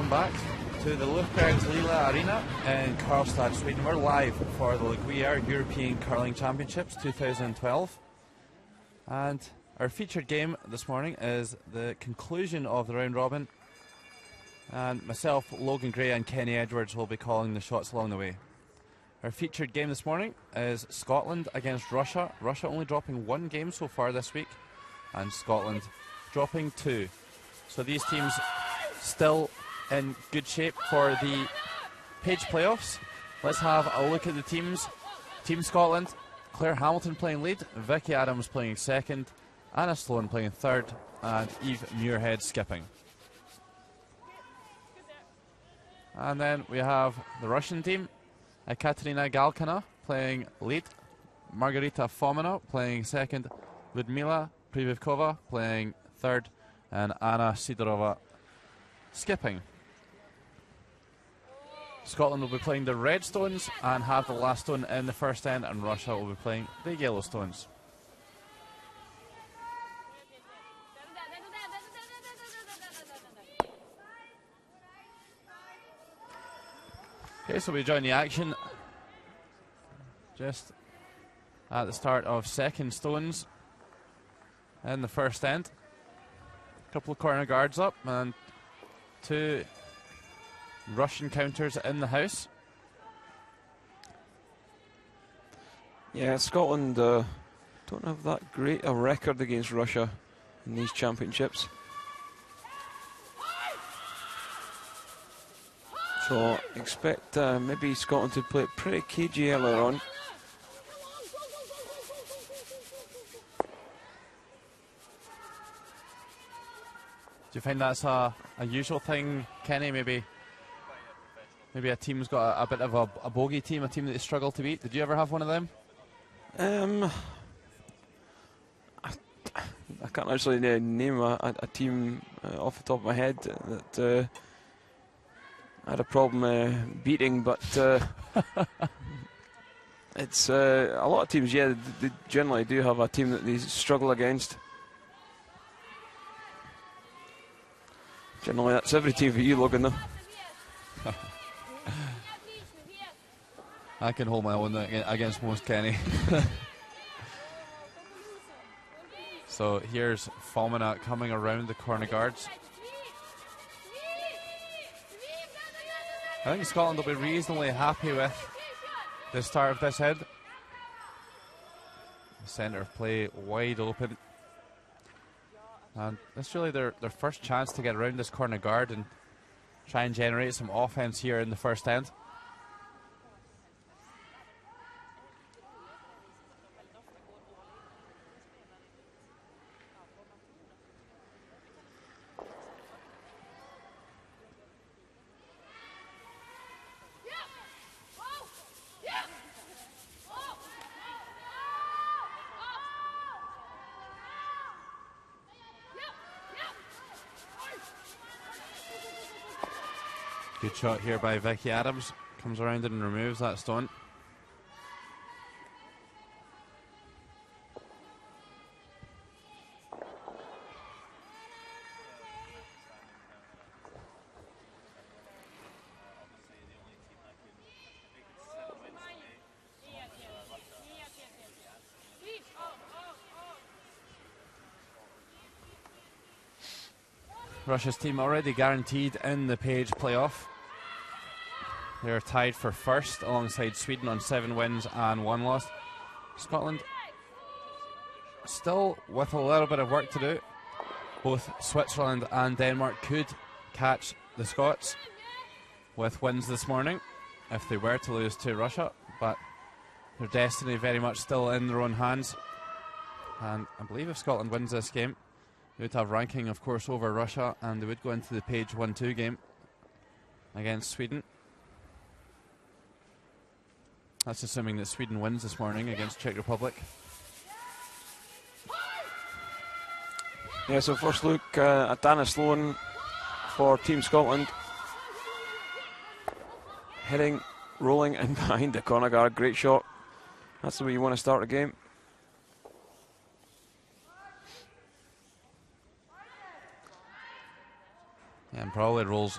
welcome back to the Lufbergs Lila Arena in Karlstad, Sweden. We're live for the Gruyère European Curling Championships 2012. And our featured game this morning is the conclusion of the round robin. And myself, Logan Gray and Kenny Edwards will be calling the shots along the way. Our featured game this morning is Scotland against Russia. Russia only dropping 1 game so far this week, and Scotland dropping 2. So these teams still in good shape for the Page playoffs. Let's have a look at the teams. Team Scotland, Claire Hamilton playing lead, Vicky Adams playing second, Anna Sloan playing third, and Eve Muirhead skipping. And then we have the Russian team, Ekaterina Galkina playing lead, Margarita Fomina playing second, Ludmila Privivkova playing third, and Anna Sidorova skipping. Scotland will be playing the red stones and have the last stone in the first end, and Russia will be playing the yellow stones. Okay, so we join the action just at the start of second stones in the first end. A couple of corner guards up and 2 Russian counters in the house. Yeah, Scotland don't have that great a record against Russia in these championships. So expect maybe Scotland to play it pretty cagey earlier on. Do you find that's a usual thing, Kenny? Maybe a team's got a bit of a bogey team, a team that they struggle to beat. Did you ever have one of them? I can't actually name a team off the top of my head that I had a problem beating, but it's a lot of teams, yeah, they generally do have a team that they struggle against. Generally, that's every team for you, Logan, though. I can hold my own against most, Kenny. So here's Fomina coming around the corner guards. I think Scotland will be reasonably happy with the start of this head. The centre of play wide open. And that's really their first chance to get around this corner guard and try and generate some offense here in the first end. Good shot here by Vicky Adams. Comes around and removes that stone. Russia's team already guaranteed in the Page playoff. They're tied for first alongside Sweden on 7 wins and 1 loss. Scotland still with a little bit of work to do. Both Switzerland and Denmark could catch the Scots with wins this morning if they were to lose to Russia, but their destiny very much still in their own hands. And I believe if Scotland wins this game, they would have ranking, of course, over Russia, and they would go into the Page 1-2 game against Sweden. That's assuming that Sweden wins this morning against Czech Republic. Yeah, so first look at Anna Sloan for Team Scotland. Heading, rolling in behind the corner guard. Great shot. That's the way you want to start a game. And probably rolls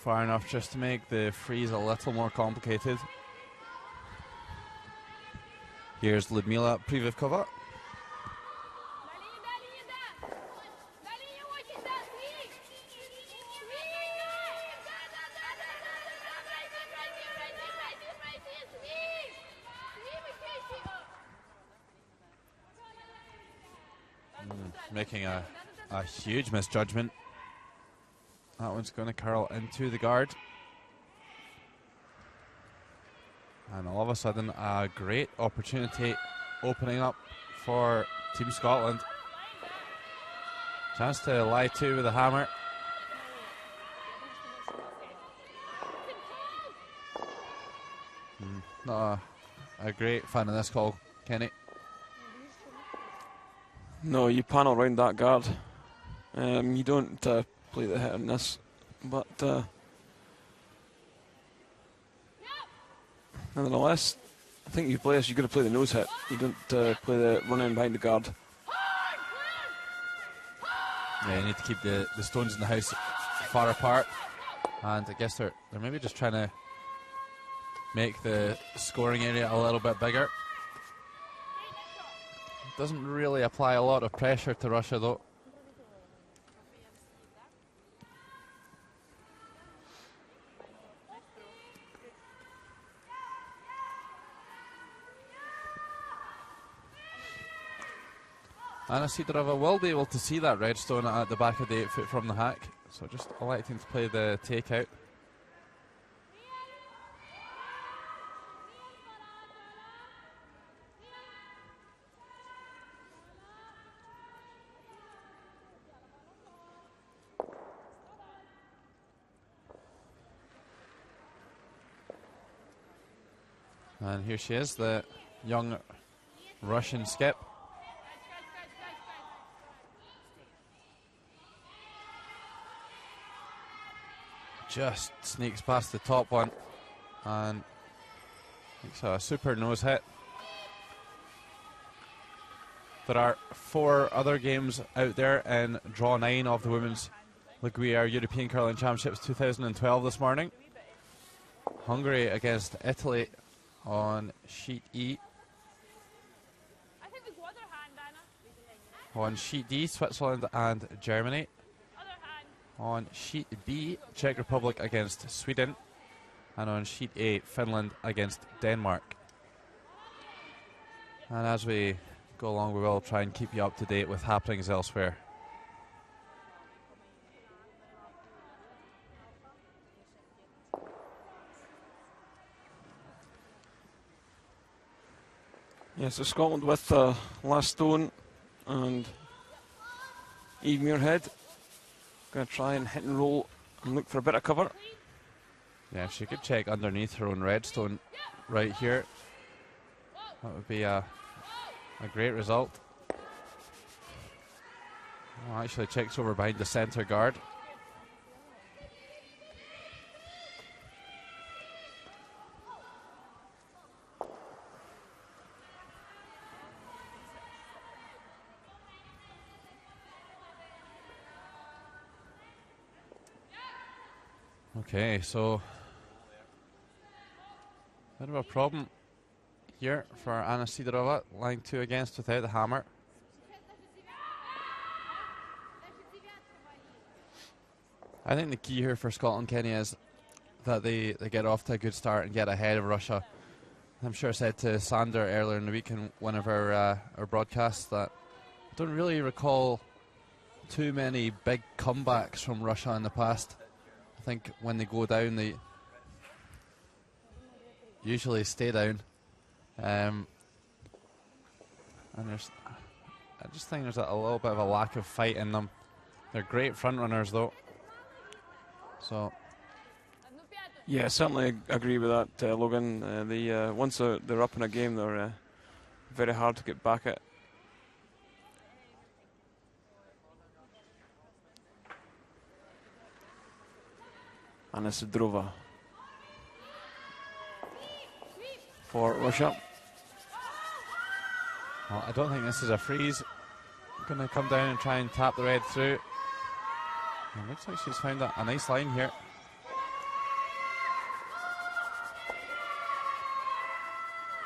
far enough just to make the freeze a little more complicated. Here's Ludmila Privivkova. Making a huge misjudgment. That one's going to curl into the guard. And all of a sudden, a great opportunity opening up for Team Scotland. Chance to lie to with a hammer. Not a great fan of this call, Kenny. No, you panel around that guard. You don't play the hit on this, but nonetheless, I think you play this, you've got to play the nose hit. You don't play the run in behind the guard. Yeah, you need to keep the stones in the house far apart, and I guess they're maybe just trying to make the scoring area a little bit bigger. Doesn't really apply a lot of pressure to Russia though. Anna Sidorova will be able to see that red stone at the back of the 8 foot from the hack, so just electing to play the takeout. And here she is, the young Russian skip. Just sneaks past the top one and makes a super nose hit. There are 4 other games out there in draw 9 of the Women's Gruyère European Curling Championships 2012 this morning. Hungary against Italy on sheet E. On sheet D, Switzerland and Germany. On sheet B, Czech Republic against Sweden. And on sheet A, Finland against Denmark. And as we go along, we will try and keep you up to date with happenings elsewhere. Yeah, so Scotland with last stone and Eve Muirhead. Going to try and hit and roll and look for a bit of cover. Yeah, if she could check underneath her own redstone right here, that would be a great result. Oh, actually checks over behind the centre guard. Okay, so bit of a problem here for Anna Sidorova, line 2 against without the hammer. I think the key here for Scotland, Kenny, is that they get off to a good start and get ahead of Russia. I'm sure I said to Sander earlier in the week in one of our broadcasts that I don't really recall too many big comebacks from Russia in the past. I think when they go down, they usually stay down. And I just think there's a little bit of a lack of fight in them. They're great front runners though. So yeah, certainly agree with that, Logan. Once they're up in a game, they're very hard to get back at. Anna Sidorova for Russia. Well, I don't think this is a freeze. Going to come down and try and tap the red through. It looks like she's found a nice line here.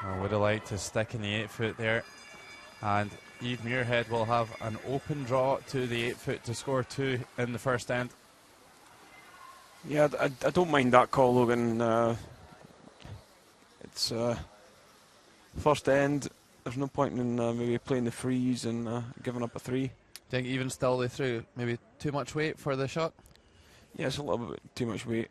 I would have liked to stick in the 8 foot there. And Eve Muirhead will have an open draw to the 8 foot to score 2 in the first end. Yeah, I don't mind that call, Logan. It's first end. There's no point in maybe playing the freeze and giving up a 3. Think even still they threw maybe too much weight for the shot? Yeah, it's a little bit too much weight.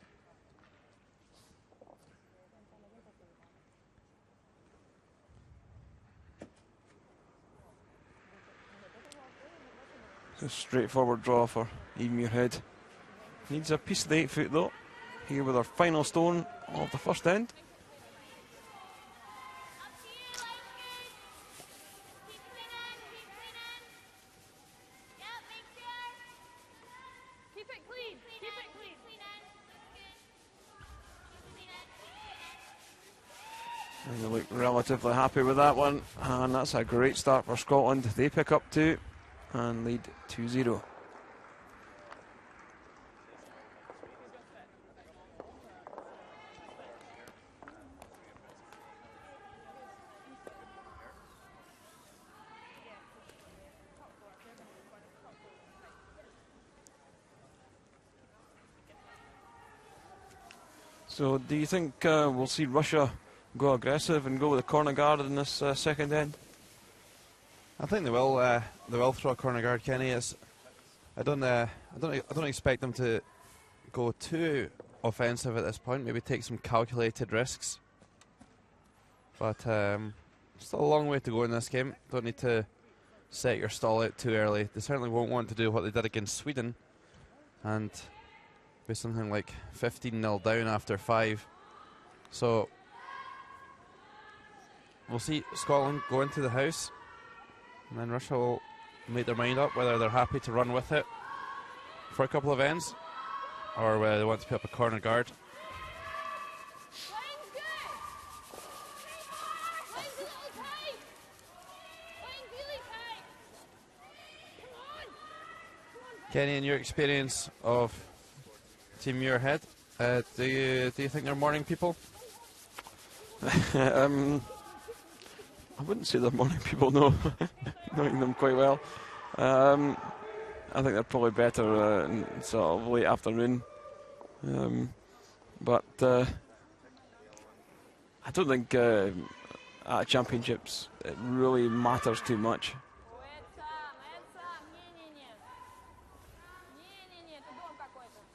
It's a straightforward draw for Eve Muirhead. Needs a piece of the 8 foot though. Here with our final stone of the first end. And they look relatively happy with that one, and that's a great start for Scotland. They pick up 2 and lead 2-0. So do you think we'll see Russia go aggressive and go with a corner guard in this second end? I think they will. They will throw a corner guard, Kenny. I don't expect them to go too offensive at this point. Maybe take some calculated risks. But still a long way to go in this game. Don't need to set your stall out too early. They certainly won't want to do what they did against Sweden and be something like 15-0 down after 5. So we'll see Scotland go into the house, and then Russia will make their mind up whether they're happy to run with it for a couple of ends or whether they want to put up a corner guard. Kenny, in your experience of Team Muirhead, do you think they're morning people? I wouldn't say they're morning people, no. Knowing them quite well. I think they're probably better in sort of late afternoon. But I don't think at championships it really matters too much.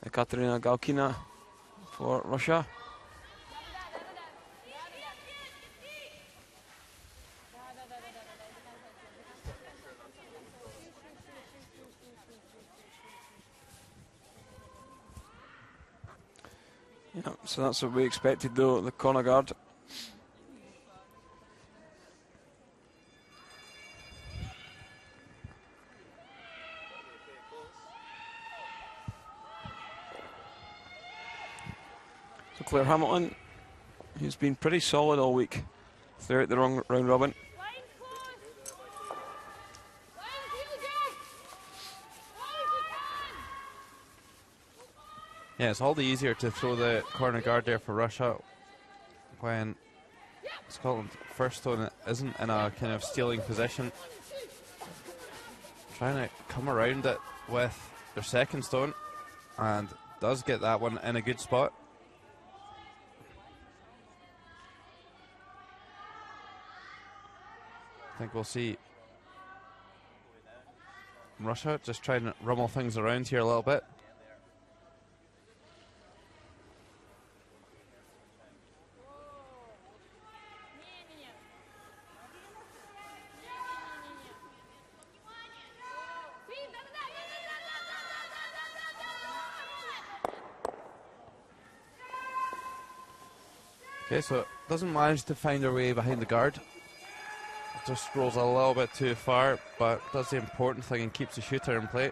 Katerina Galkina for Russia. Yeah, so that's what we expected though, the corner guard. So Claire Hamilton, who's been pretty solid all week throughout the round robin. Yeah, it's all the easier to throw the corner guard there for Russia when Scotland first stone isn't in a kind of stealing position. Trying to come around it with their second stone, and does get that one in a good spot. I think we'll see Russia just trying to rummel things around here a little bit. Okay, so it doesn't manage to find her way behind the guard. It just rolls a little bit too far, but does the important thing and keeps the shooter in play.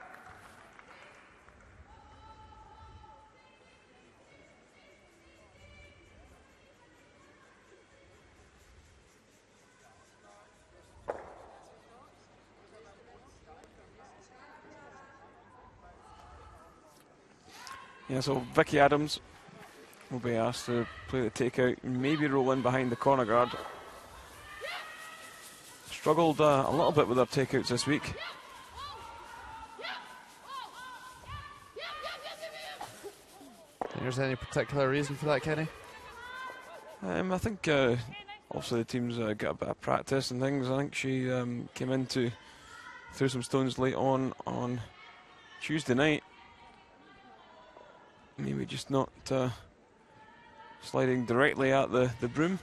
Yeah, so Vicky Adams will be asked to play the takeout, maybe roll in behind the corner guard. struggled a little bit with their takeouts this week. Think there's any particular reason for that, Kenny? I think obviously the team's got a bit of practice and things. I think she came in to throw some stones late on Tuesday night. Maybe just not sliding directly at the broom.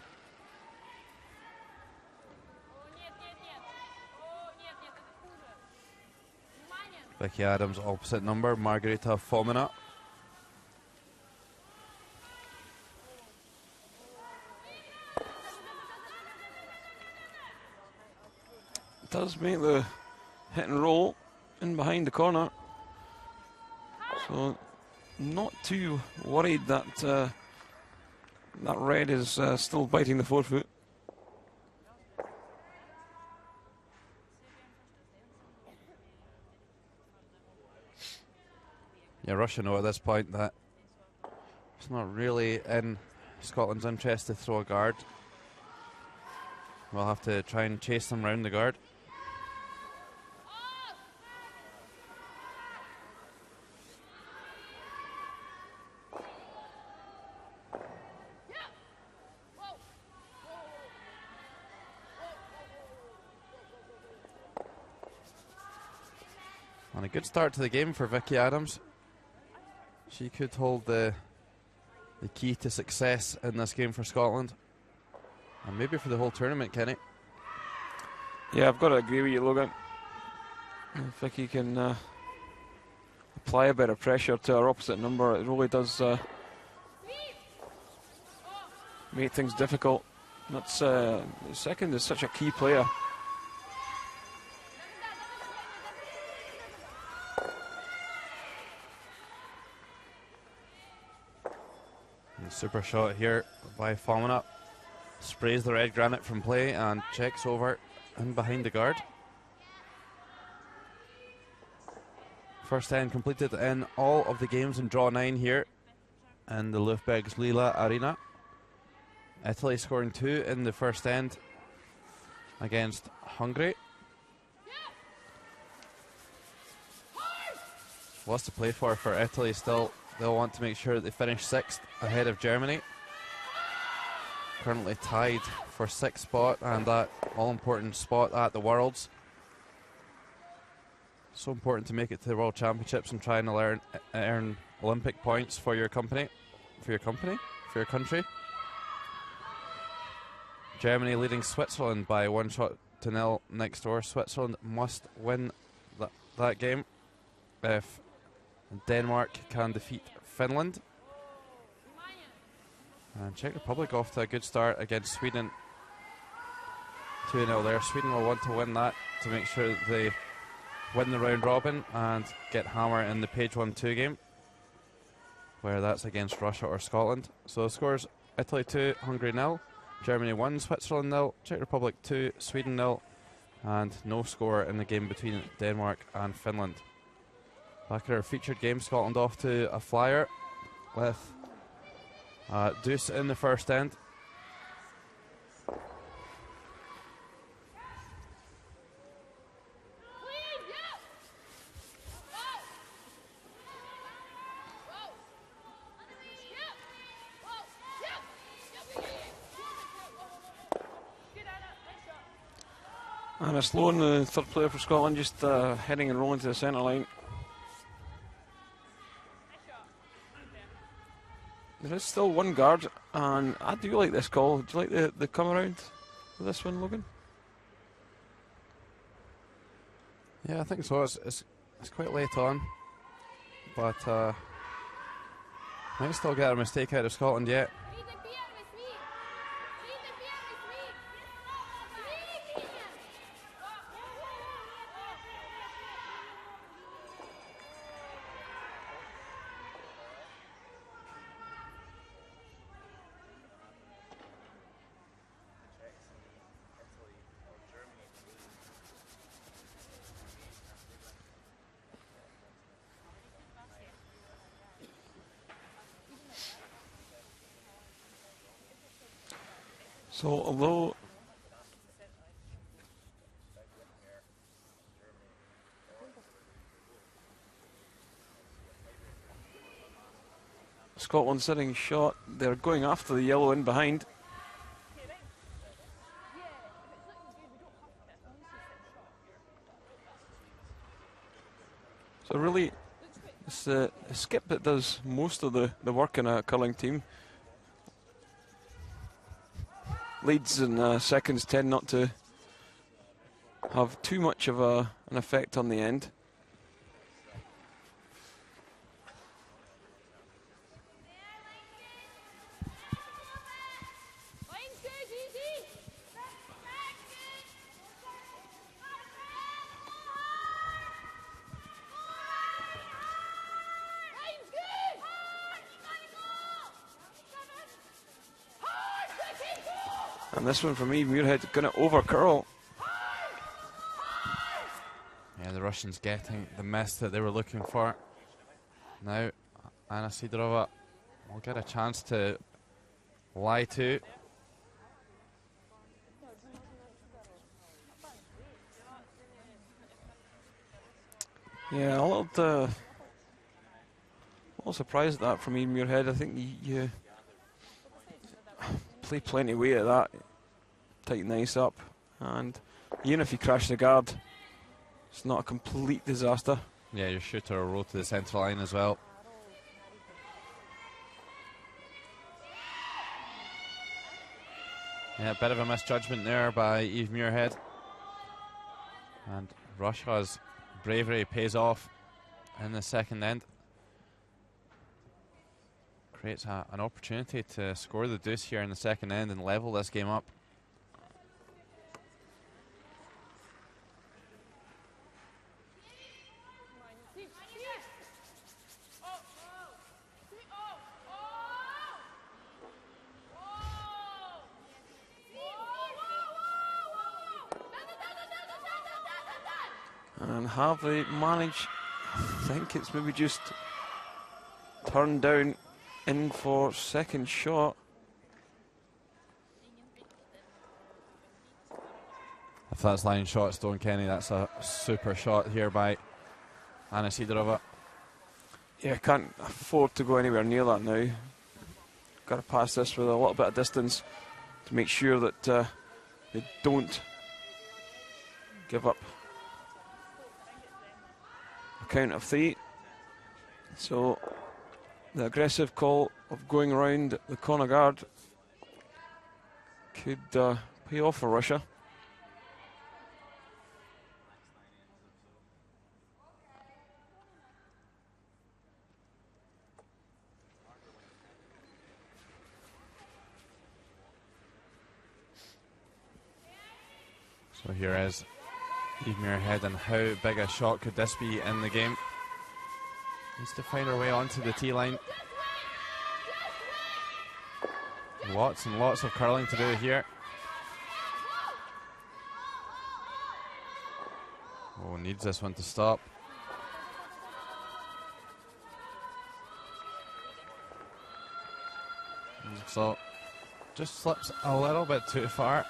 Vicky Adams, opposite number, Margarita Fomina. Does make the hit and roll in behind the corner, so not too worried that that red is still biting the forefoot. Yeah, Russia know at this point that it's not really in Scotland's interest to throw a guard. We'll have to try and chase them round the guard. And a good start to the game for Vicky Adams. She could hold the key to success in this game for Scotland. And maybe for the whole tournament, Kenny. Yeah, I've got to agree with you, Logan. If Vicky can apply a bit of pressure to our opposite number, it really does make things difficult. That's second is such a key player. Super shot here by Fomina. Sprays the red granite from play and checks over and behind the guard. First end completed in all of the games in draw 9 here in the Löfbergs Lila Arena. Italy scoring 2 in the first end against Hungary. Lots to play for Italy still. They'll want to make sure that they finish 6th ahead of Germany. Currently tied for 6th spot and that all-important spot at the Worlds. So important to make it to the World Championships and try and earn Olympic points for your company. For your country. Germany leading Switzerland by 1-0 next door. Switzerland must win that game if Denmark can defeat Finland. And Czech Republic off to a good start against Sweden. 2-0 there. Sweden will want to win that to make sure they win the round robin and get hammer in the page 1-2 game, where that's against Russia or Scotland. So the scores: Italy 2, Hungary 0, Germany 1, Switzerland 0, Czech Republic 2, Sweden 0, and no score in the game between Denmark and Finland. Back at our featured game, Scotland off to a flyer with deuce in the first end. And a slow on the third player for Scotland, just heading and rolling to the centre line. There is still one guard, and I do like this call. Do you like the come around with this one, Logan? Yeah, I think so. It's quite late on, but might still get a mistake out of Scotland yet. So although Scotland setting shot. They're going after the yellow in behind. So really, it's the skip that does most of the work in a curling team. Leads and seconds tend not to have too much of an effect on the end. And this one from Eve Muirhead, going to over curl. Yeah, the Russians getting the miss that they were looking for. Now, Anna Sidorova will get a chance to lie to. Yeah, a little surprised at that from Eve Muirhead. I think you play plenty of weight at that. Tighten the ice up, and even if you crash the guard, it's not a complete disaster. Yeah, your shooter will roll to the centre line as well. Yeah, a bit of a misjudgment there by Eve Muirhead. And Russia's bravery pays off in the second end. Creates an opportunity to score the deuce here in the second end and level this game up. And have they managed? I think it's maybe just turned down in for second shot. If that's line shot, Stone Kenny, that's a super shot here by Anna Sidorova. Yeah, can't afford to go anywhere near that now. Got to pass this with a little bit of distance to make sure that they don't give up a count of 3. So the aggressive call of going around the corner guard could pay off for Russia. So here is Eve Muirhead, and how big a shot could this be in the game? Needs to find her way onto the tee line. Lots and lots of curling to do here. Oh, needs this one to stop. So, just slips a little bit too far.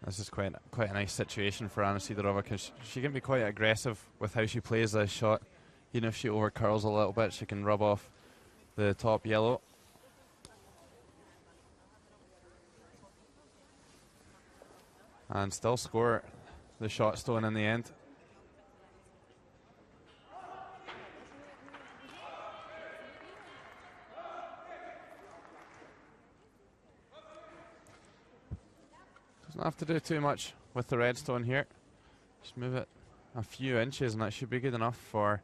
This is quite a nice situation for Anna Sidorova, because she can be quite aggressive with how she plays this shot. Even if she over curls a little bit, she can rub off the top yellow. And still score the shot stone in the end. Doesn't have to do too much with the red stone here. Just move it a few inches and that should be good enough for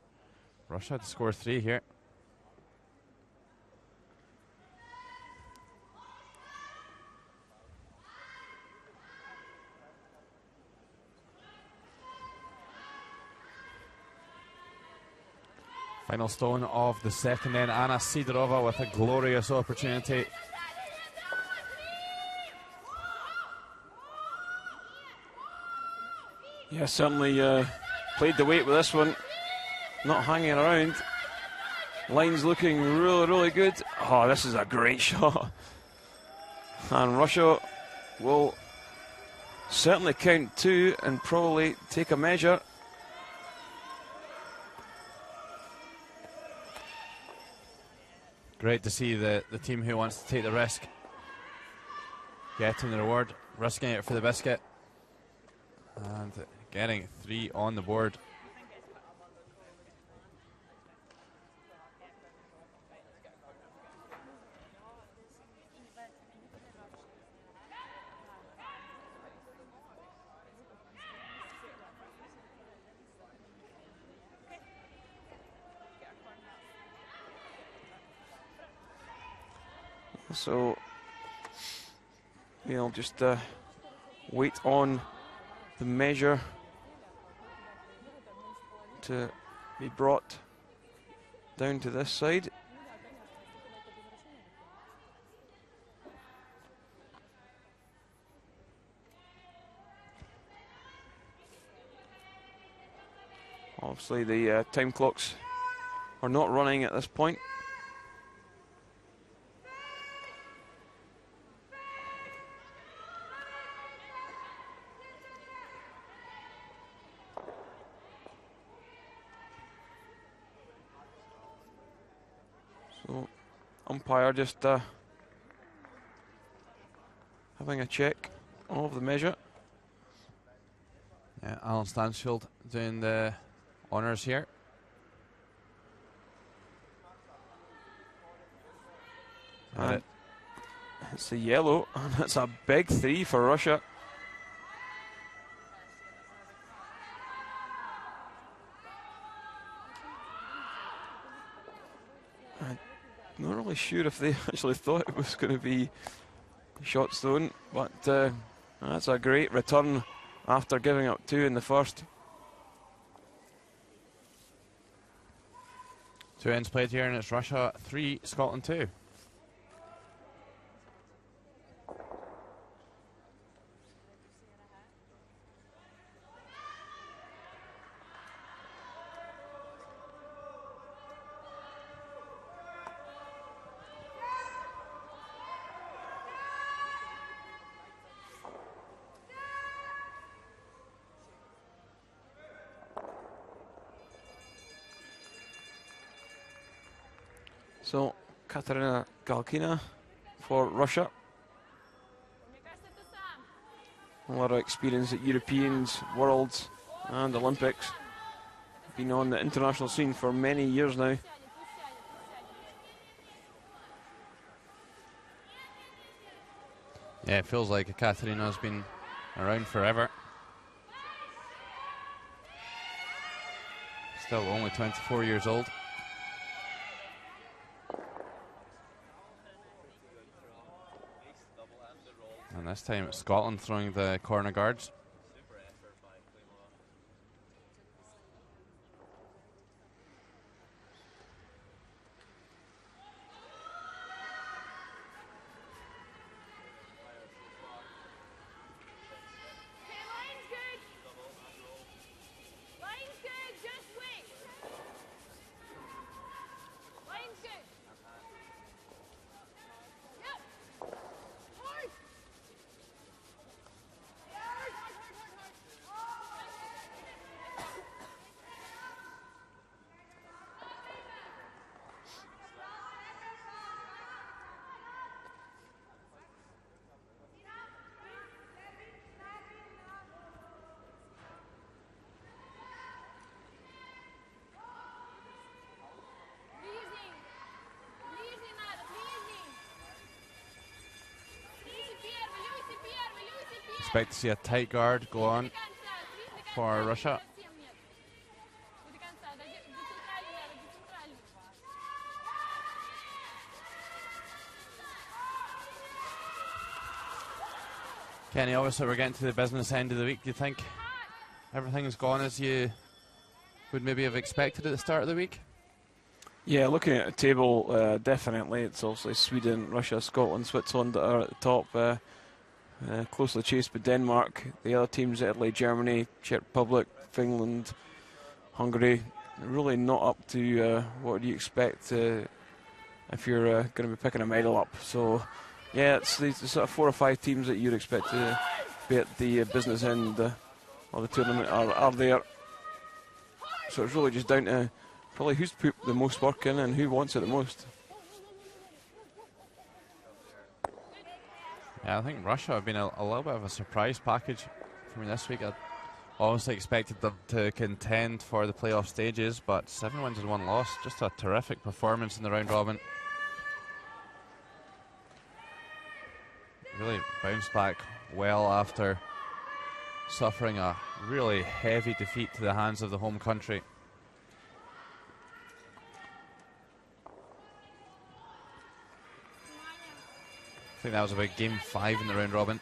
Russia to score 3 here. Final stone of the second end, Anna Sidorova with a glorious opportunity. Yeah, certainly played the weight with this one. Not hanging around. Line's looking really, really good. Oh, this is a great shot. And Russia will certainly count two and probably take a measure. Great to see the team who wants to take the risk getting the reward, risking it for the biscuit, and getting 3 on the board. So we'll just wait on the measure to be brought down to this side. Obviously the time clocks are not running at this point. So, umpire just having a check of the measure. Yeah, Alan Stansfield doing the honours here. And it's a yellow, and it's a big 3 for Russia. I'm not really sure if they actually thought it was going to be shots thrown, but that's a great return after giving up 2 in the first. 2 ends played here, and it's Russia 3, Scotland 2. So, Katarina Galkina for Russia. A lot of experience at Europeans, Worlds and Olympics. Been on the international scene for many years now. Yeah, it feels like Katarina's been around forever. Still only 24 years old. And this time it's Scotland throwing the corner guards. Expect to see a tight guard go on for Russia. Kenny, obviously we're getting to the business end of the week. Do you think everything's gone as you would maybe have expected at the start of the week? Yeah, looking at the table, definitely. It's obviously Sweden, Russia, Scotland, Switzerland that are at the top. Closely chased by Denmark. The other teams, Italy, Germany, Czech Republic, Finland, Hungary, really not up to what you expect if you're going to be picking a medal up. So, yeah, it's the sort of 4 or 5 teams that you'd expect to be at the business end of the tournament are there. So it's really just down to probably who's put the most work in and who wants it the most. Yeah, I think Russia have been a little bit of a surprise package for me this week. I obviously expected them to contend for the playoff stages, but 7 wins and 1 loss. Just a terrific performance in the round robin. Really bounced back well after suffering a really heavy defeat to the hands of the home country. I think that was about game 5 in the round robin.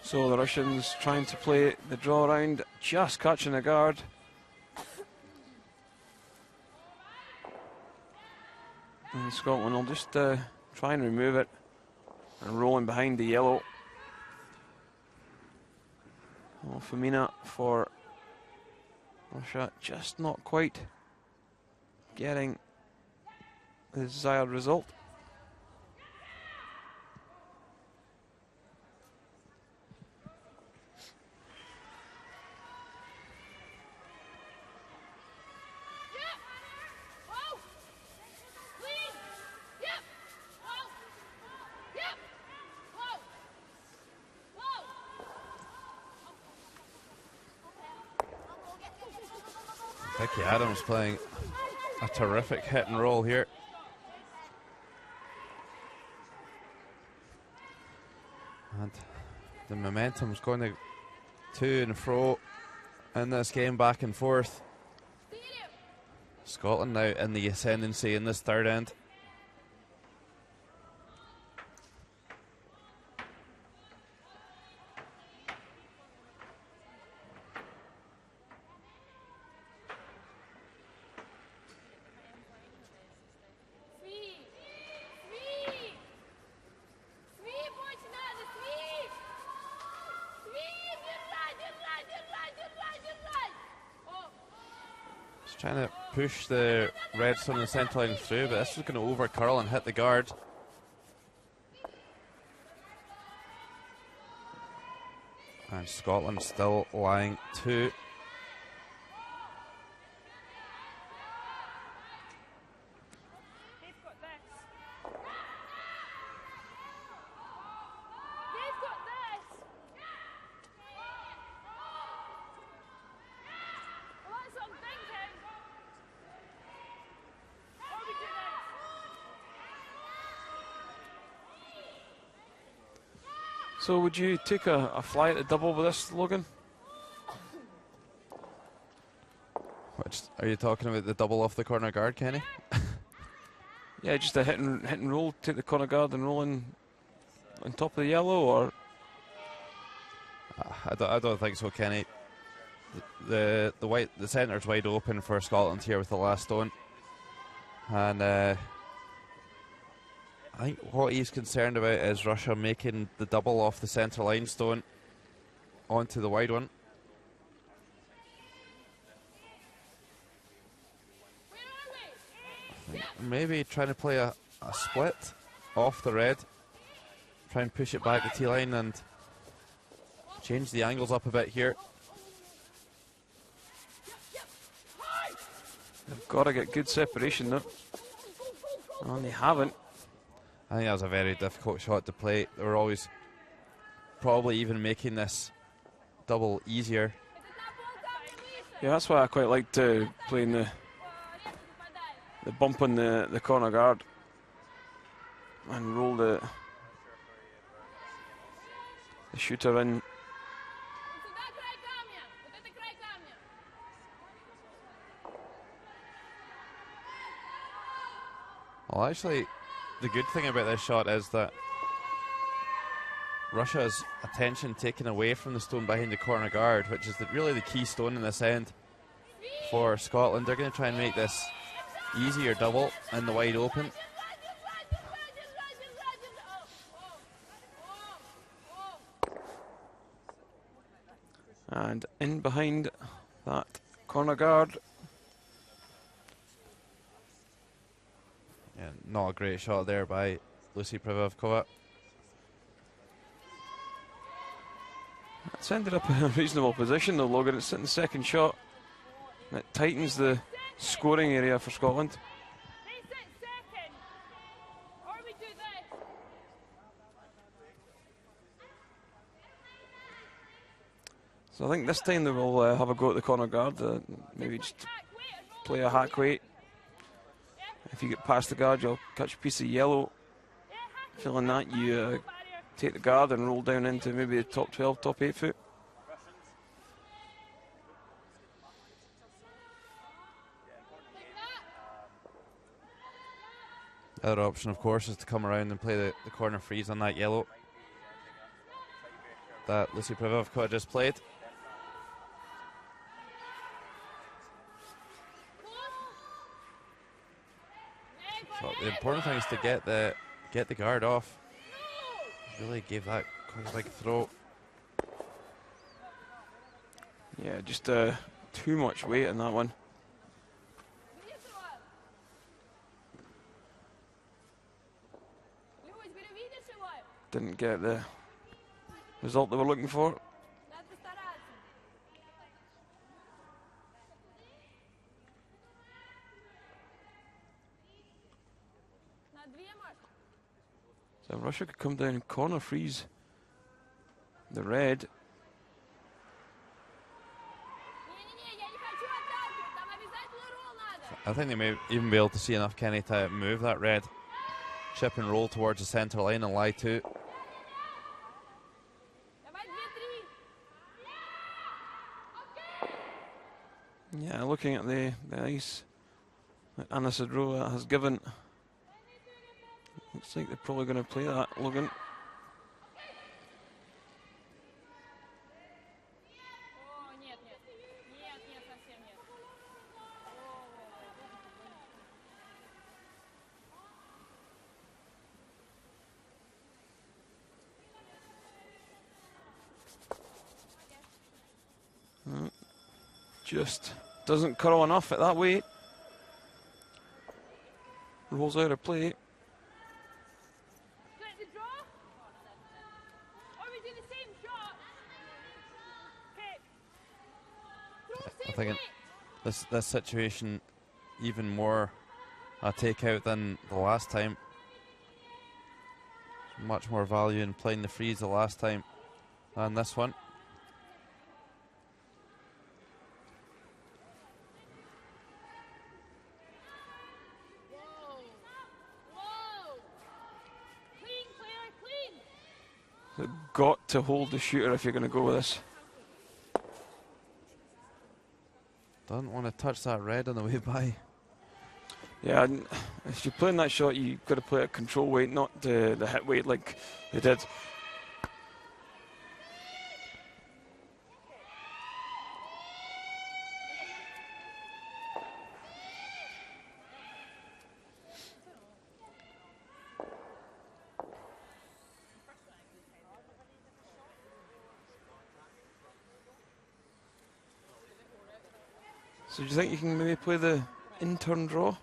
So the Russians trying to play the draw round, just catching the guard. And Scotland will just try and remove it and rolling behind the yellow. Well, Femina for Russia just not quite getting the desired result. Vicky Adams playing a terrific hit and roll here. And the momentum's going to and fro in this game, back and forth. Scotland now in the ascendancy in this third end. Trying to push the Reds on the centre line through, but this is going to over curl and hit the guard. And Scotland still lying 2. So would you take a fly at the double with this, Logan? Which are you talking about, the double off the corner guard, Kenny? Yeah, just a hit and roll, take the corner guard and roll in on top of the yellow, or? I don't think so, Kenny. The centre's wide open for Scotland here with the last stone, and I think what he's concerned about is Russia making the double off the centre line stone onto the wide one. Maybe trying to play a split off the red, try and push it back the T-line and change the angles up a bit here. They've got to get good separation though, and they haven't. I think that was a very difficult shot to play. They were always probably even making this double easier. Yeah, that's why I quite liked playing the bump on the corner guard and roll the shooter in. Well, actually, the good thing about this shot is that Russia's attention taken away from the stone behind the corner guard, which is really the key stone in this end for Scotland. They're going to try and make this easier double in the wide open. And in behind that corner guard. Yeah, not a great shot there by Lucy Privovkova. It's ended up in a reasonable position though, Logan. It's in the second shot. And it tightens the scoring area for Scotland. So I think this time they will have a go at the corner guard. Maybe just play a hack weight. If you get past the guard, you'll catch a piece of yellow. Feeling that, you take the guard and roll down into maybe the top 12, top 8 foot. The other option, of course, is to come around and play the corner freeze on that yellow that Lucy Privovkova just played. So the important thing is to get the guard off. Really gave that quite a big throw. Yeah, just too much weight in that one. Didn't get the result they were looking for. So Russia could come down and corner freeze the red. I think they may even be able to see enough, Kenny, to move that red. Chip and roll towards the centre line and lie to. Yeah, looking at the ice that Anna Sidrova has given, looks like they're probably going to play that, Logan. Just doesn't curl enough at that weight. Rolls out of play. I think this situation even more a takeout than the last time. Much more value in playing the freeze the last time than this one. Got to hold the shooter if you're going to go with this. Don't want to touch that red on the way by. Yeah, if you're playing that shot, you've got to play at control weight, not the hit weight like they did. So do you think you can maybe play the in-turn draw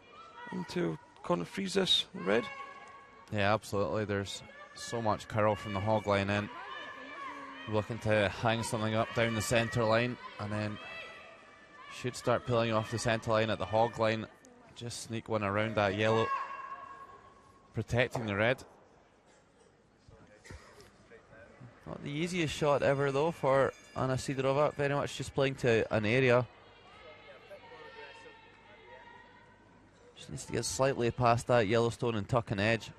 into corner freeze this red? Yeah, absolutely. There's so much curl from the hog line in. Looking to hang something up down the centre line, and then should start peeling off the centre line at the hog line. Just sneak one around that yellow, protecting the red. Not the easiest shot ever though for Anna Sidorova. Very much just playing to an area. Just needs to get slightly past that Yellowstone and tuck an edge.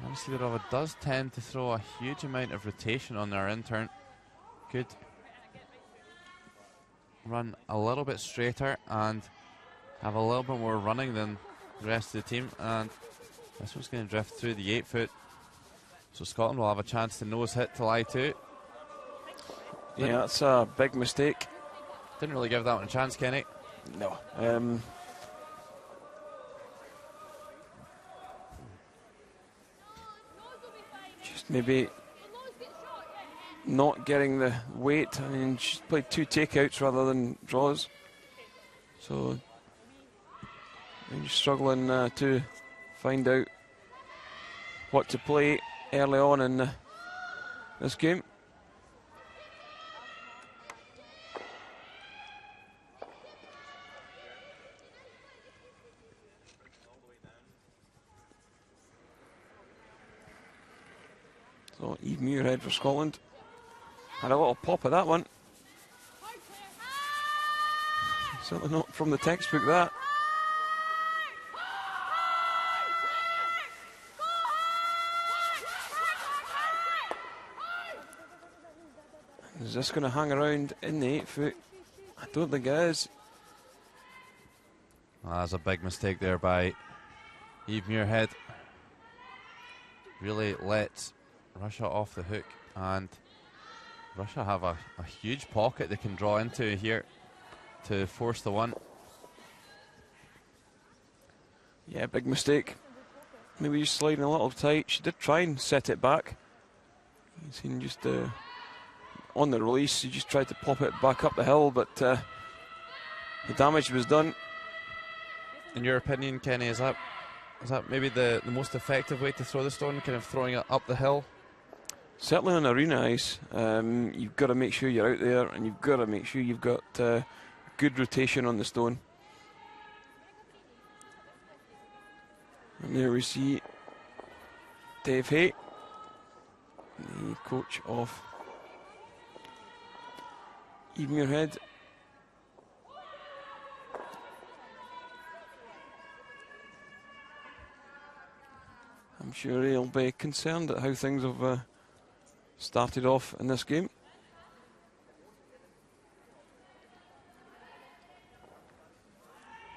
Anna Sidorova does tend to throw a huge amount of rotation on their in-turn. Could run a little bit straighter and have a little bit more running than the rest of the team, and this one's going to drift through the 8 foot, so Scotland will have a chance to nose hit to lie to. Yeah, that's a big mistake. Didn't really give that one a chance, Kenny. No. Just maybe not getting the weight. I mean, she's played 2 takeouts rather than draws. So I'm just struggling to find out what to play early on in this game. So Eve Muirhead for Scotland. Had a little pop at that one. Certainly not from the textbook, that. Is this going to hang around in the 8 foot? I don't think it is. That's a big mistake there by Eve Muirhead. Really lets Russia off the hook, and Russia have a huge pocket they can draw into here to force the one. Yeah, big mistake. Maybe just sliding a little tight. She did try and set it back. You seen just on the release, she just tried to pop it back up the hill, but the damage was done. In your opinion, Kenny, is that maybe the most effective way to throw the stone, kind of throwing it up the hill? Certainly on arena ice, you've got to make sure you're out there, and you've got to make sure you've got good rotation on the stone. And there we see Dave Hay, the coach of Eve Muirhead. I'm sure he'll be concerned at how things have started off in this game.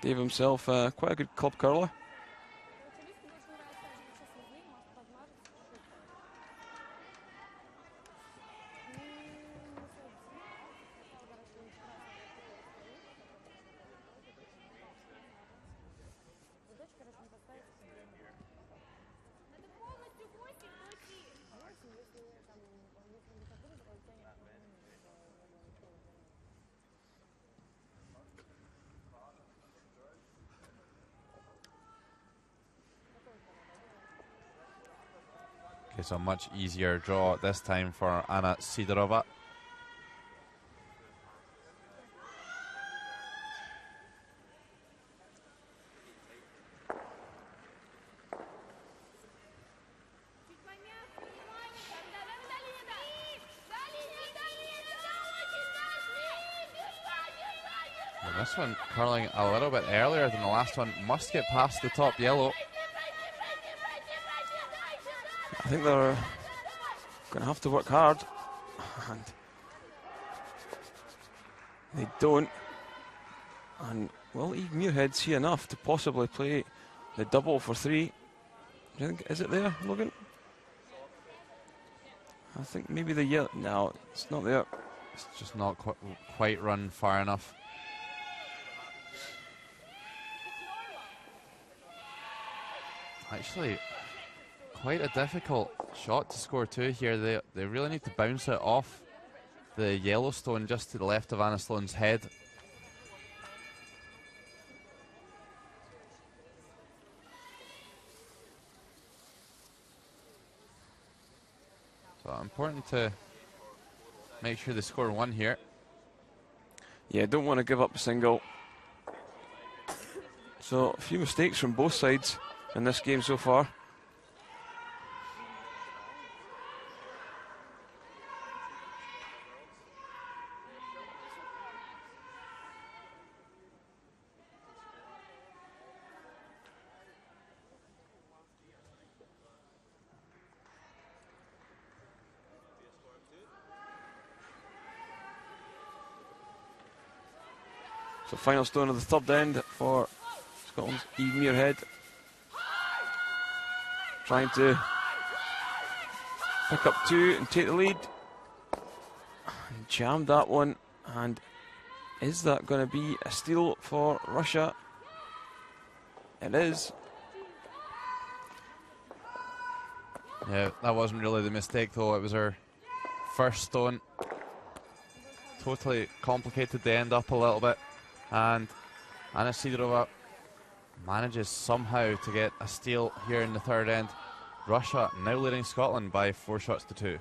Dave himself, quite a good club curler. Okay, so a much easier draw this time for Anna Sidorova. And this one curling a little bit earlier than the last one. Must get past the top yellow. I think they're going to have to work hard, and they don't. And will Eve Muirhead see enough to possibly play the double for 3? Do you think, is it there, Logan? I think maybe the yellow. No, it's not there. It's just not quite run far enough. Actually, quite a difficult shot to score 2 here. They really need to bounce it off the yellow stone just to the left of Anna Sloan's head. So important to make sure they score 1 here. Yeah, don't want to give up a single. So a few mistakes from both sides in this game so far. So final stone of the third end for Scotland's Eve Muirhead. Trying to pick up 2 and take the lead. And jammed that one, and Is that going to be a steal for Russia? It is. Yeah, that wasn't really the mistake though. It was her first stone. Totally complicated the end up a little bit. And Anna Sidorova manages somehow to get a steal here in the third end. Russia now leading Scotland by 4 shots to 2.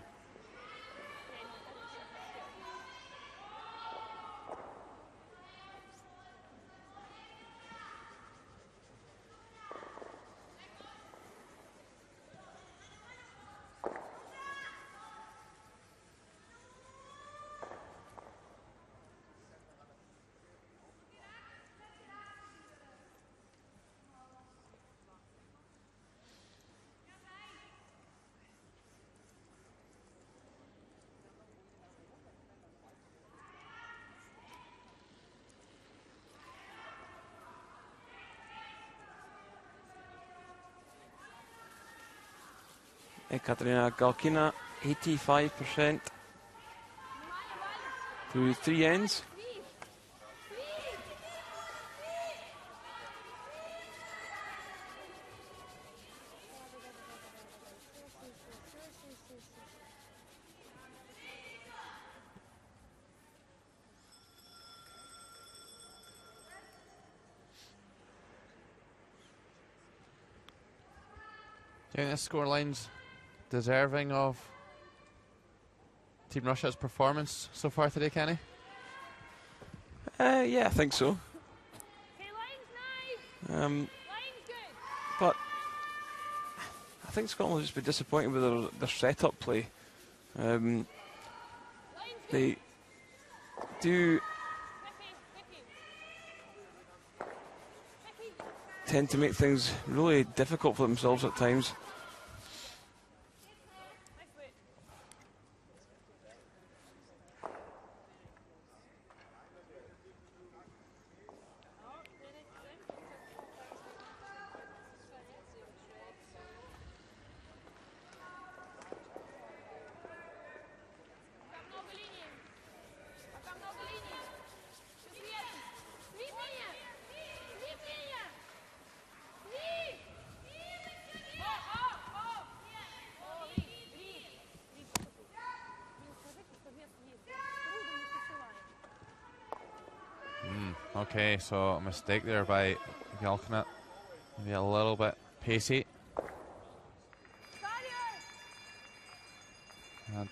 Katerina Galkina, 85% through 3 ends. Do you think this scoreline's deserving of Team Russia's performance so far today, Kenny? Yeah, I think so. But I think Scotland will just be disappointed with their setup play. They do tend to make things really difficult for themselves at times. Okay, so a mistake there by Galkina. Maybe a little bit pacey. And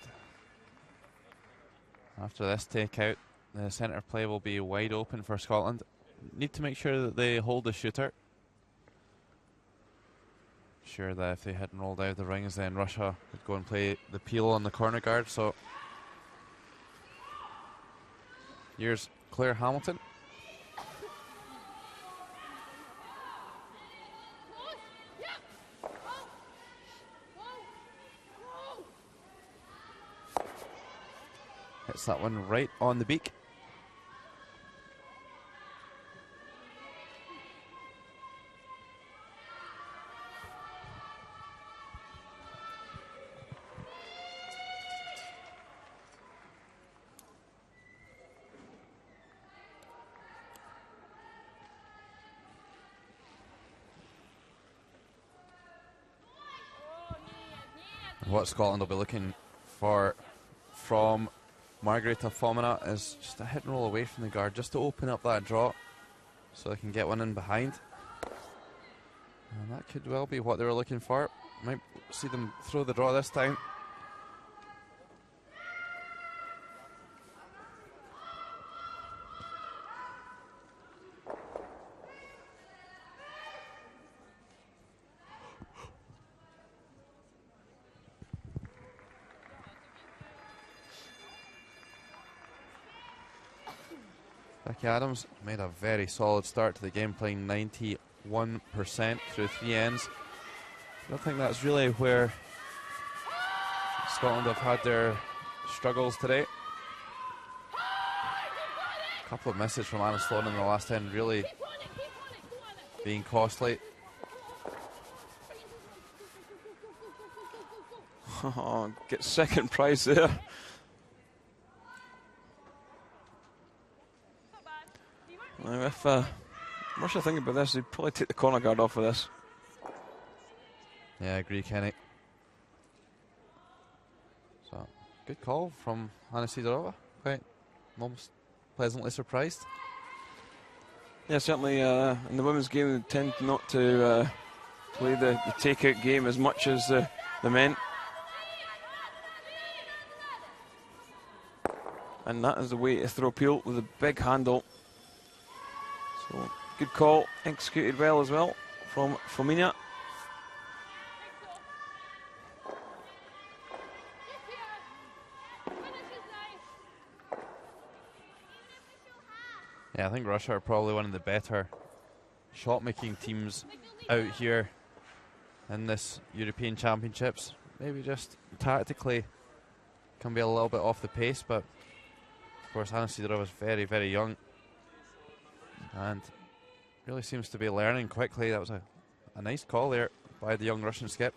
after this takeout, the centre play will be wide open for Scotland. Need to make sure that they hold the shooter. Sure that if they hadn't rolled out the rings, then Russia would go and play the peel on the corner guard. So here's Claire Hamilton. Hits that one right on the beak. What Scotland will be looking for from Margareta Fomina is just a hit and roll away from the guard, just to open up that draw so they can get one in behind. And that could well be what they were looking for. Might see them throw the draw this time. Becky Adams made a very solid start to the game, playing 91% through 3 ends. I don't think that's really where Scotland have had their struggles today. A couple of misses from Anna Sloan in the last end, really being costly. Oh, get second prize there. Now, if Russia think about this, they'd probably take the corner guard off of this. Yeah, I agree, Kenny. So, good call from Anna Sidorova. Quite almost pleasantly surprised. Yeah, certainly in the women's game they tend not to play the takeout game as much as the men. And that is the way to throw peel with a big handle. So, good call, executed well as well from Fomina. Yeah, I think Russia are probably one of the better shot-making teams out here in this European Championships. Maybe just tactically can be a little bit off the pace, but of course Anna Sidorova is very, very young and really seems to be learning quickly. That was a nice call there by the young Russian skip.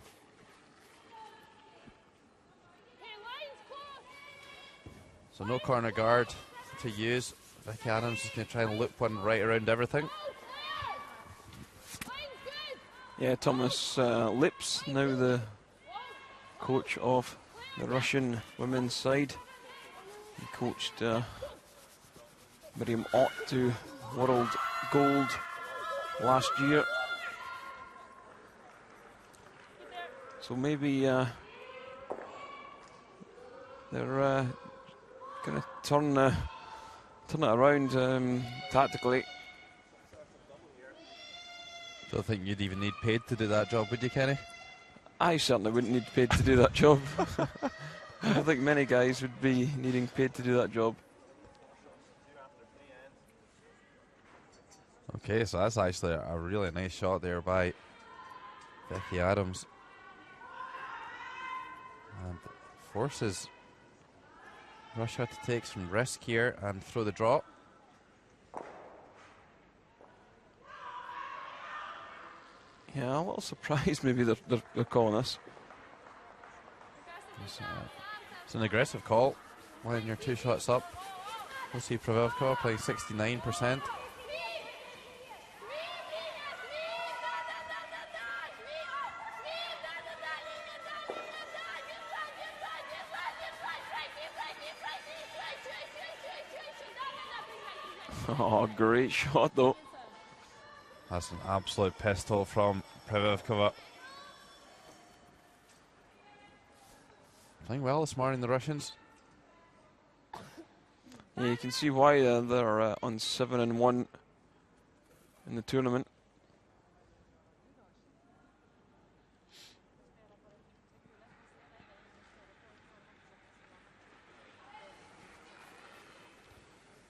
So no corner guard to use. Vicky Adams is going to try and loop one right around everything. Yeah, Thomas Lips, now the coach of the Russian women's side. He coached Miriam Ott to world gold last year. So maybe they're going to turn it around tactically. Don't think you'd even need paid to do that job, would you, Kenny? I certainly wouldn't need paid to do that job. I don't think many guys would be needing paid to do that job. Okay, so that's actually a really nice shot there by Vicky Adams. And forces Russia to take some risk here and throw the draw. Yeah, a little surprised maybe they're calling us. It's an aggressive call when you're 2 shots up. We'll see Pravovkova playing 69%. Oh, great shot though. That's an absolute pistol from Pravovkova. Playing well this morning, the Russians. Yeah, you can see why they're on 7-1 in the tournament.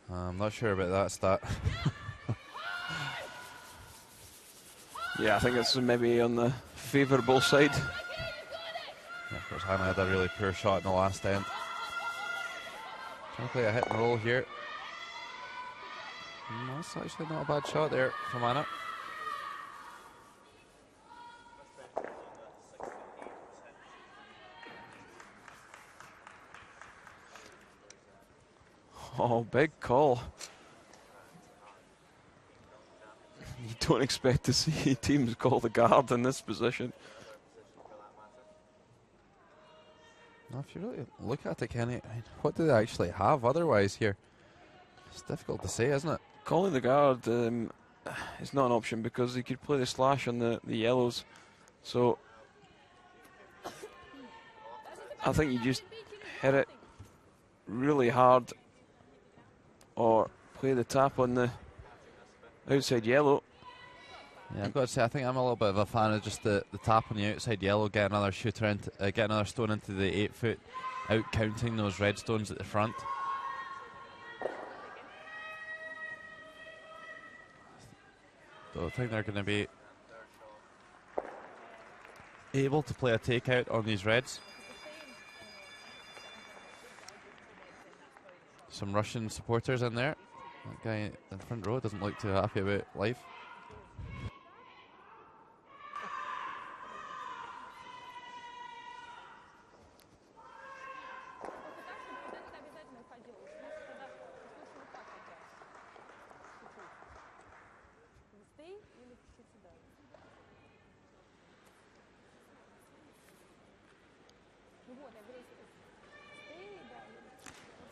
I'm not sure about that stat. Yeah, I think it's maybe on the favourable side. Yeah, of course, Hannah had a really poor shot in the last end. Trying to play a hit and roll here. That's actually not a bad shot there from Anna. Oh, big call. You don't expect to see teams call the guard in this position. Now, if you really look at it, Kenny, what do they actually have otherwise here? It's difficult to say, isn't it? Calling the guard is not an option because he could play the slash on the yellows. So I think you just hit it really hard or play the tap on the outside yellow. Yeah, I've got to say, I think I'm a little bit of a fan of just the tap on the outside yellow, get another shooter into, get another stone into the 8 foot, out counting those red stones at the front. Don't think they're going to be able to play a takeout on these reds. Some Russian supporters in there. That guy in the front row doesn't look too happy about life.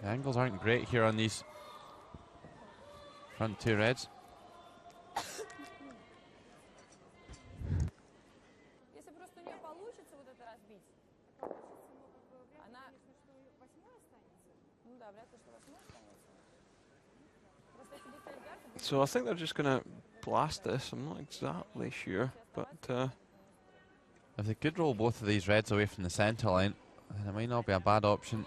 The angles aren't great here on these front two reds. So I think they're just going to blast this. I'm not exactly sure, but If they could roll both of these reds away from the centre line, then it might not be a bad option.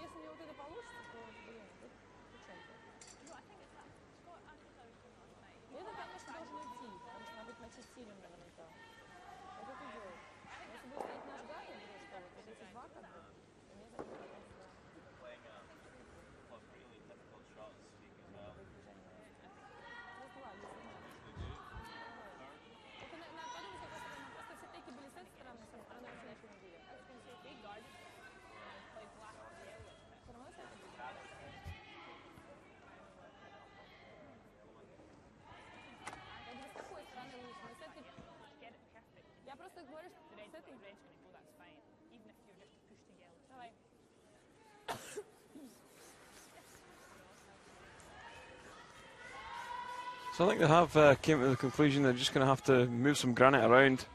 So I think they have came to the conclusion they're just going to have to move some granite around.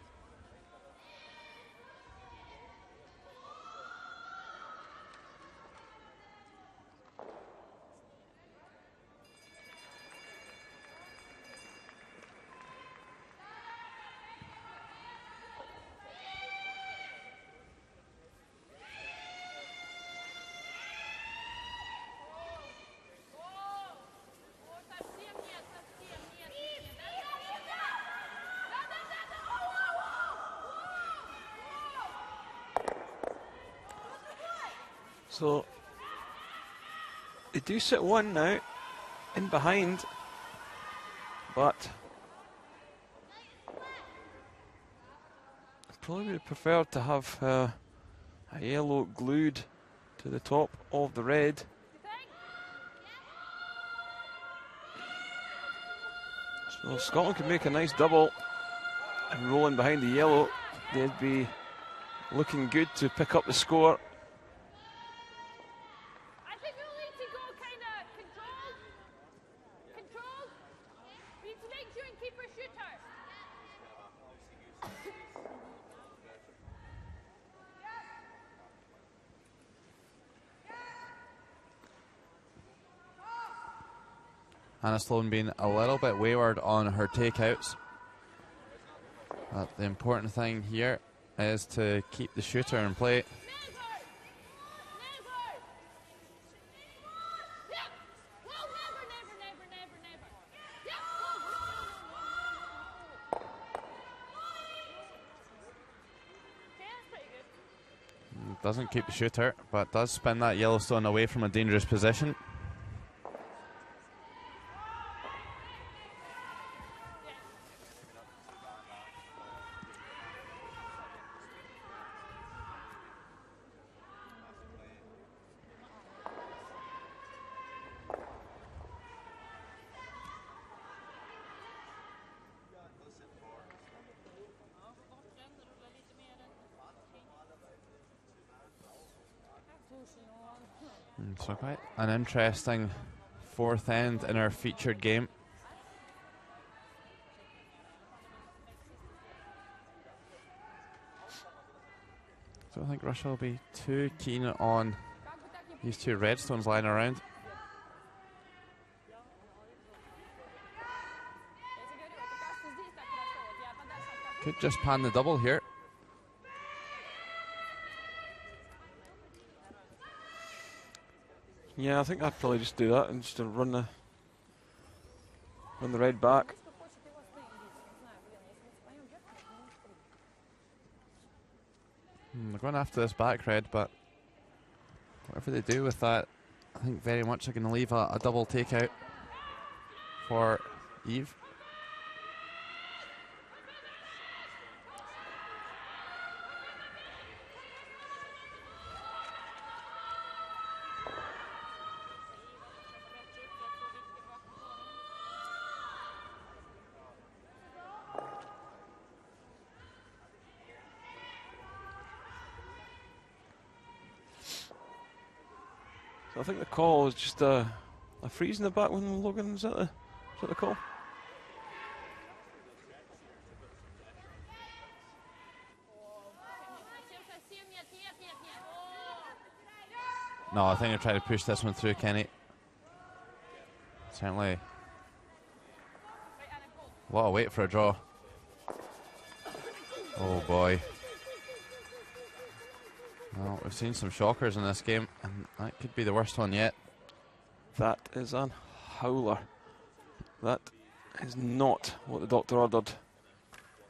So they do sit one now in behind, but I probably would have preferred to have a yellow glued to the top of the red. So if Scotland could make a nice double and roll in behind the yellow, they'd be looking good to pick up the score. Hannah Sloan being a little bit wayward on her takeouts. But the important thing here is to keep the shooter in play. Doesn't keep the shooter, but does spin that Yellowstone away from a dangerous position. So quite an interesting fourth end in our featured game. So I think Russia will be too keen on these two redstones lying around. Could just pan the double here. Yeah, I think I'd probably just do that and just run the red back. They're going after this back red, but whatever they do with that, I think very much they're going to leave a double takeout for Eve. So I think the call is just a freeze in the back when Logan, is that the call? No, I think they're trying to push this one through, Kenny. Certainly. What a wait for a draw. Oh boy. Well, we've seen some shockers in this game, and that could be the worst one yet. That is an howler. That is not what the doctor ordered.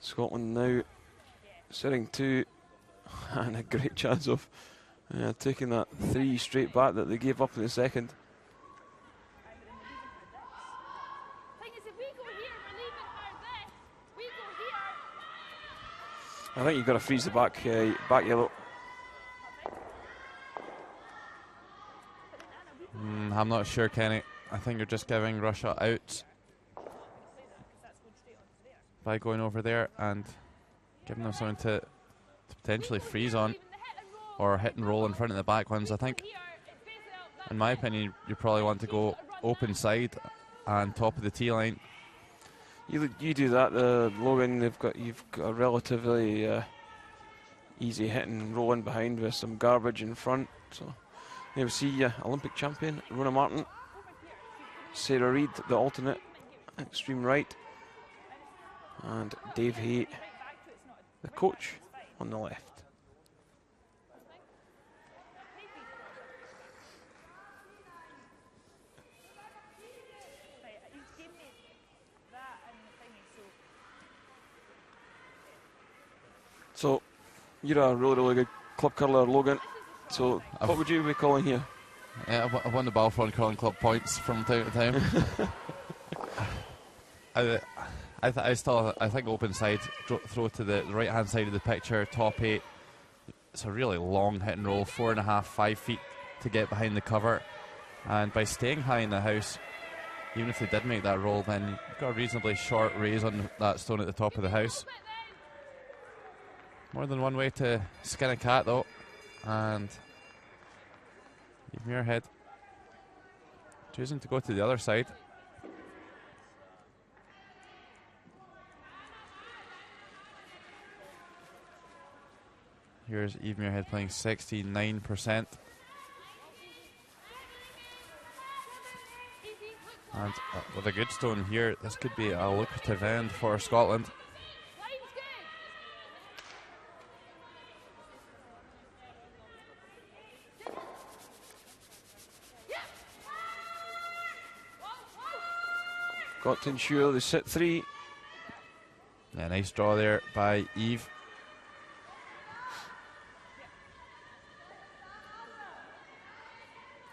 Scotland now sitting 2, and a great chance of taking that 3 straight back that they gave up in the second. I think you've got to freeze the back yellow. I'm not sure, Kenny. I think you're just giving Russia out by going over there and giving them something to potentially freeze on, or hit and roll in front of the back ones. I think, in my opinion, you probably want to go open side and top of the tee line. You do that, Logan. You've got a relatively easy hit and roll in behind with some garbage in front. So you see Olympic champion Rona Martin, Sarah Reid, the alternate, extreme right, and Dave Hay, the coach, on the left. So, you're a really, really good club curler, Logan. So, what would you be calling here? Yeah, I've won the Balfour Curling Club points from time to time. I think open side, throw to the right hand side of the picture, top 8. It's a really long hit and roll, 4.5, 5 feet to get behind the cover. And by staying high in the house, even if they did make that roll, then you've got a reasonably short raise on that stone at the top of the house. More than one way to skin a cat, though. And Muirhead choosing to go to the other side. Here's Eve Muirhead playing 69%. And with a good stone here, this could be a lucrative end for Scotland. Got to ensure they sit 3. Yeah, nice draw there by Eve.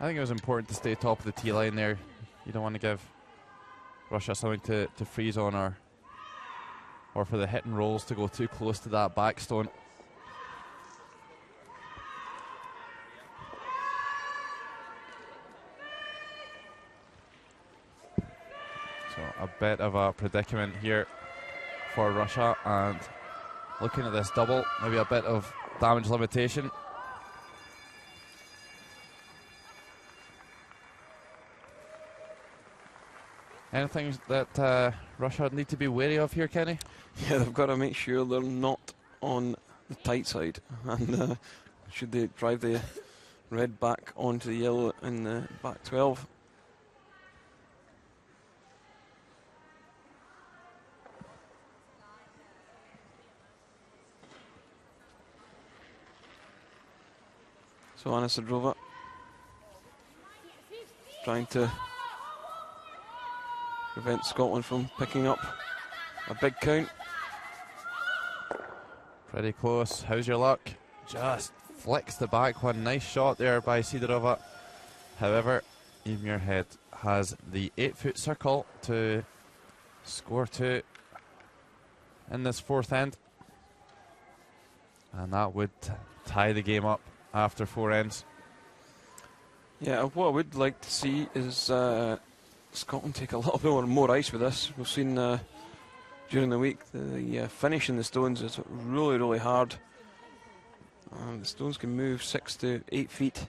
I think it was important to stay top of the tee line there. You don't want to give Russia something to freeze on, or for the hit and rolls to go too close to that backstone. So a bit of a predicament here for Russia, and looking at this double, maybe a bit of damage limitation. Anything that Russia need to be wary of here, Kenny? Yeah, they've got to make sure they're not on the tight side, and should they drive the red back onto the yellow in the back 12. So Anna Sidrova trying to prevent Scotland from picking up a big count. Pretty close. How's your luck? Just flicks the back one. Nice shot there by Sidorova. However, Eve Muirhead has the 8-foot circle to score 2 in this 4th end. And that would tie the game up after 4 ends. Yeah, what I would like to see is Scotland take a little bit more ice with this. We've seen during the week the finish in the stones is really, really hard. The stones can move 6 to 8 feet.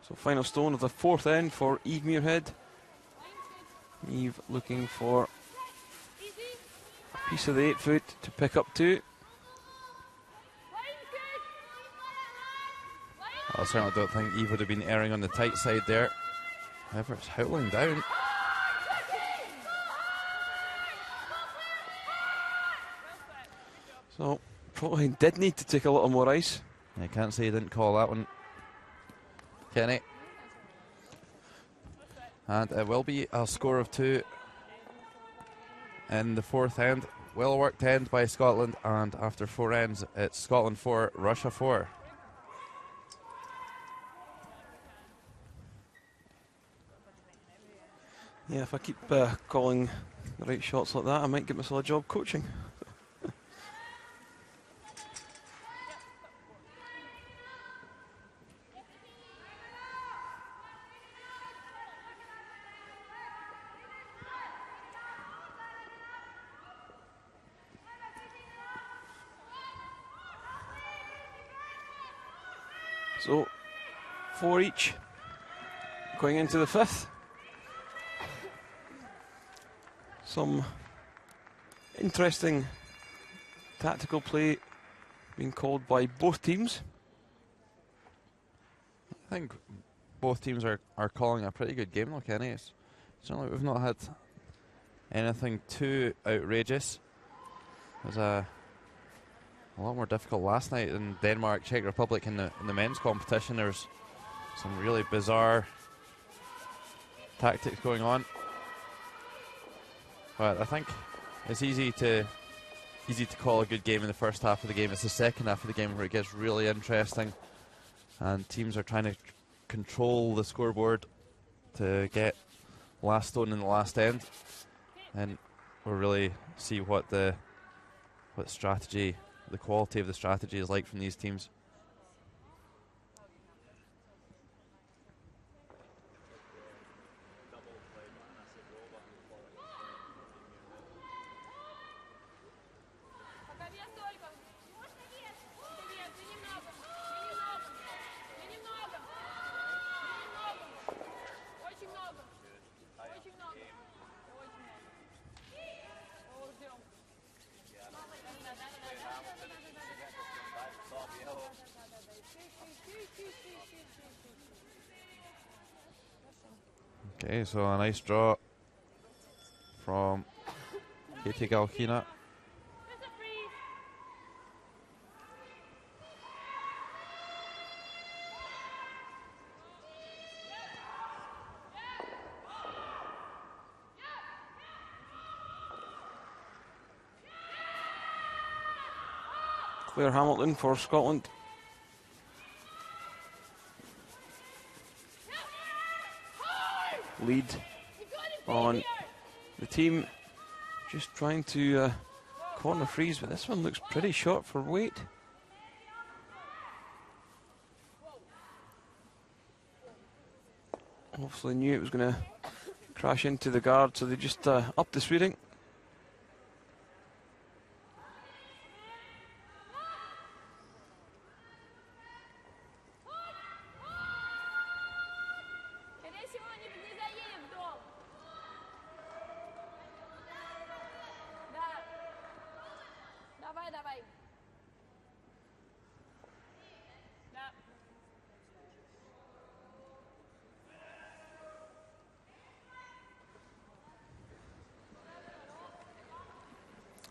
So final stone of the fourth end for Eve Muirhead. Eve looking for a piece of the 8 foot to pick up to. I certainly don't think Eve would have been erring on the tight side there. However, it's howling down. So probably did need to take a little more ice. I can't say he didn't call that one, Kenny. And it will be a score of 2 in the fourth end. Well worked end by Scotland, and after 4 ends, it's Scotland 4, Russia 4. Yeah, if I keep calling the right shots like that, I might get myself a job coaching. So, 4 each going into the fifth. Some interesting tactical play being called by both teams. I think both teams are calling a pretty good game, though, Kenny. It's certainly we've not had anything too outrageous. It was a lot more difficult last night in Denmark, Czech Republic in the men's competition. There was some really bizarre tactics going on. But I think it's easy to call a good game in the first half of the game. It's the second half of the game where it gets really interesting, and teams are trying to control the scoreboard to get last stone in the last end, and we'll really see what strategy, the quality of the strategy is like from these teams. Okay, so a nice draw from Katie Galkina. Claire Hamilton for Scotland. Lead on the team, just trying to corner freeze, but this one looks pretty short for weight. Obviously knew it was going to crash into the guard, so they just upped the speeding.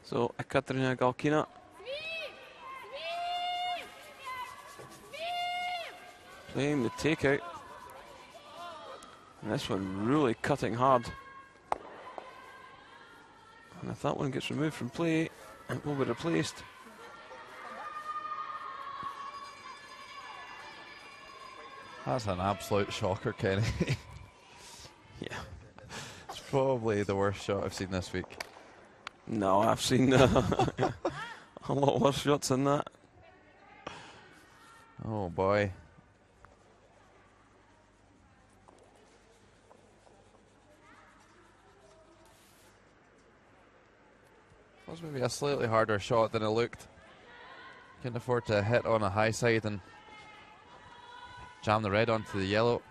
So Ekaterina Galkina playing the takeout, and this one really cutting hard, and if that one gets removed from play, it will be replaced. That's an absolute shocker, Kenny. Yeah, it's probably the worst shot I've seen this week. No, I've seen a lot worse shots than that. Oh boy. was maybe a slightly harder shot than it looked. Couldn't afford to hit on a high side and jam the red onto the yellow.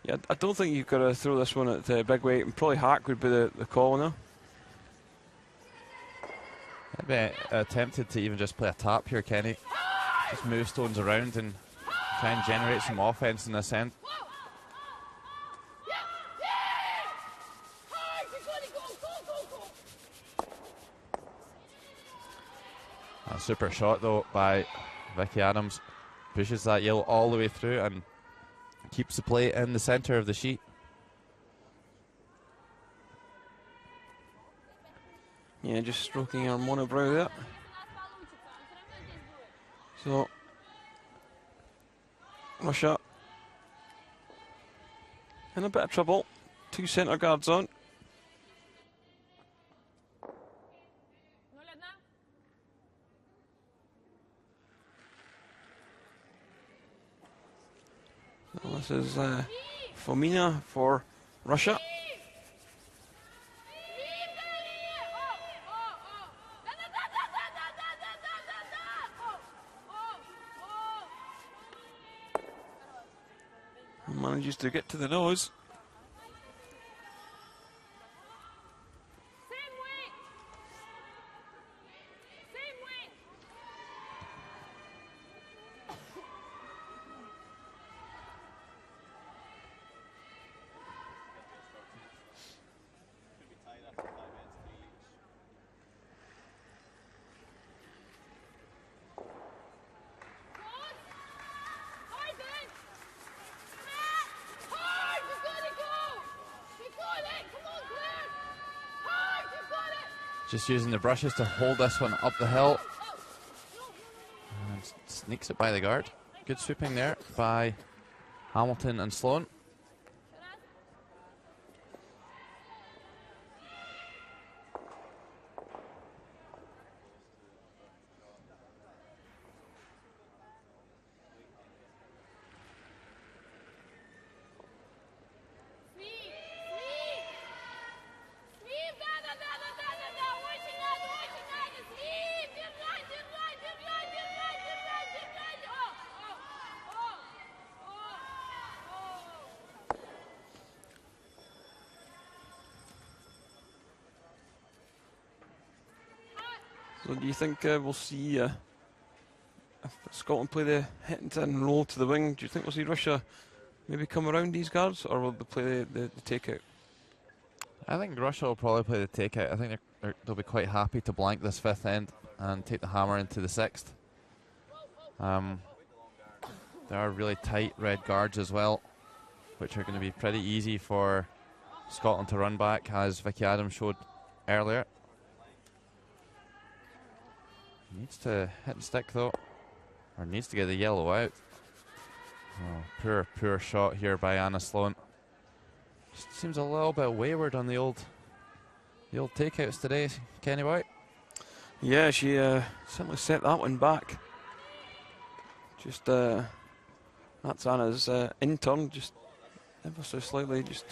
Yeah, I don't think you've got to throw this one at the big weight, and probably hack would be the call now. I'd be tempted to even just play a tap here, Kenny. Just move stones around and try and generate some offense in this end. A super shot though by Vicky Adams. Pushes that yellow all the way through and keeps the play in the centre of the sheet. Yeah, just stroking her monobrow there. So, Russia in a bit of trouble. 2 centre guards on. So this is Fomina for Russia. Manages to get to the nose. Just using the brushes to hold this one up the hill. And sneaks it by the guard. Good sweeping there by Hamilton and Sloan. So do you think we'll see if Scotland play the hit and roll to the wing? Do you think we'll see Russia maybe come around these guards, or will they play the takeout? I think Russia will probably play the takeout. I think they'll be quite happy to blank this fifth end and take the hammer into the sixth. There are really tight red guards as well, which are going to be pretty easy for Scotland to run back, as Vicky Adams showed earlier. Needs to hit and stick though, or needs to get the yellow out. Oh, poor shot here by Anna Sloan. Just seems a little bit wayward on the old takeouts today, Kenny White. Yeah, she certainly set that one back. Just that's Anna's in-turn, just ever so slightly, just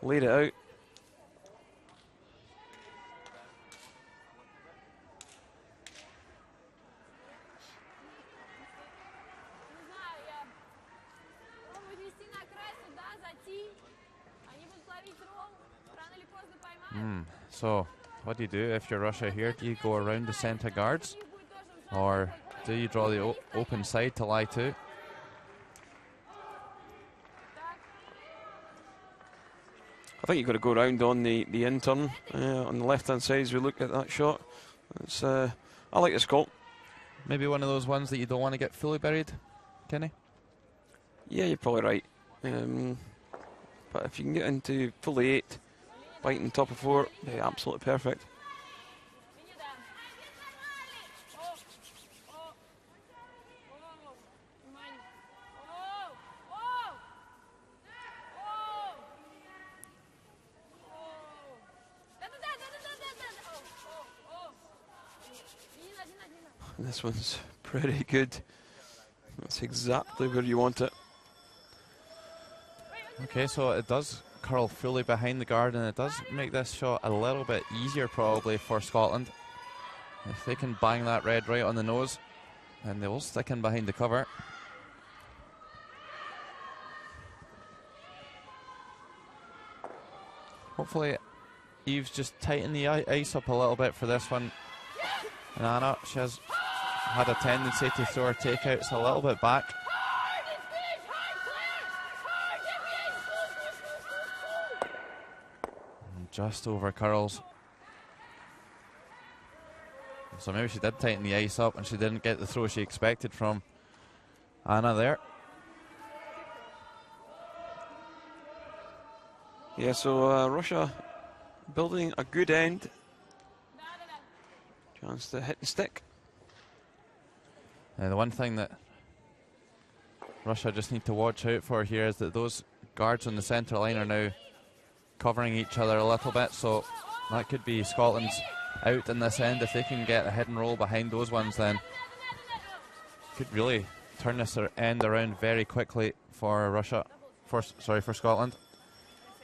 laid it out. So, what do you do if you're Russia here? Do you go around the centre guards, or do you draw the open side to lie to? I think you've got to go around on the in-turn on the left-hand side as we look at that shot. It's, I like this call. Maybe one of those ones that you don't want to get fully buried, Kenny? Yeah, you're probably right. But if you can get into fully 8, biting top of 4, yeah, absolutely perfect. This one's pretty good. That's exactly where you want it. Okay, so it does curl fully behind the guard, and it does make this shot a little bit easier probably for Scotland. If they can bang that red right on the nose, and they will stick in behind the cover. Hopefully Eve's just tighten the ice up a little bit for this one. And Anna, she has had a tendency to throw her takeouts a little bit back. And just over curls. So maybe she did tighten the ice up and she didn't get the throw she expected from Anna there. Yeah, so Russia building a good end. Chance to hit and stick. The one thing that Russia just need to watch out for here is that those guards on the centre line are now covering each other a little bit, so that could be Scotland's out in this end. If they can get a hidden roll behind those ones, then could really turn this end around very quickly for Russia. For Scotland.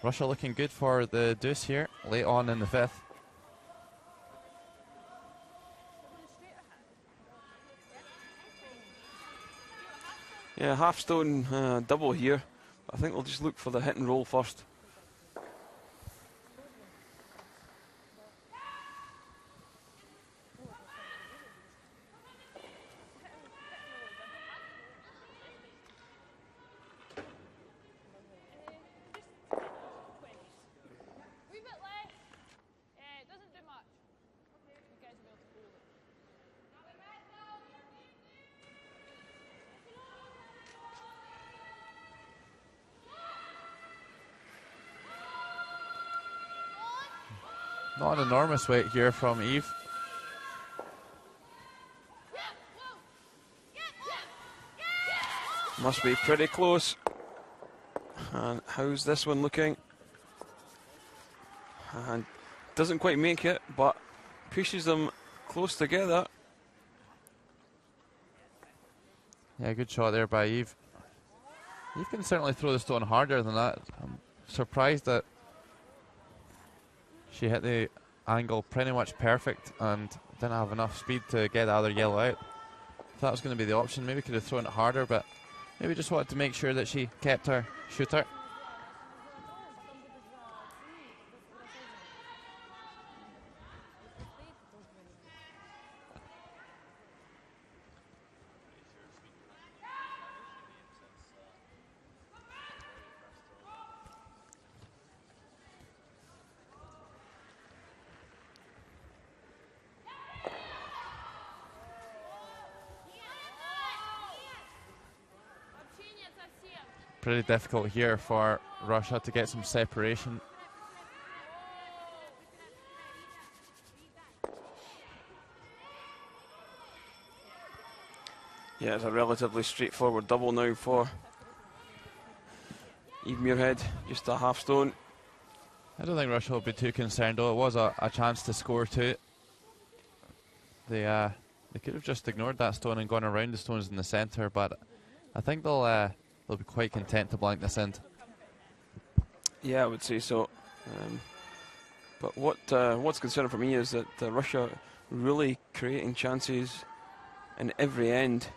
Russia looking good for the deuce here late on in the fifth. Yeah, half stone double here. I think we'll just look for the hit and roll first. Not an enormous weight here from Eve. Must be pretty close. And how's this one looking? And doesn't quite make it, but pushes them close together. Yeah, good shot there by Eve. Eve can certainly throw the stone harder than that. I'm surprised that she hit the angle pretty much perfect and didn't have enough speed to get the other yellow out. If that was going to be the option, maybe could have thrown it harder, but maybe just wanted to make sure that she kept her shooter. Pretty difficult here for Russia to get some separation. Yeah, it's a relatively straightforward double now for Eve Muirhead, just a half stone. I don't think Russia will be too concerned, though. It was a chance to score too. They could have just ignored that stone and gone around the stones in the centre, but I think they'll be quite content to blank this in. Yeah, I would say so. But what's concerning for me is that Russia really creating chances in every end.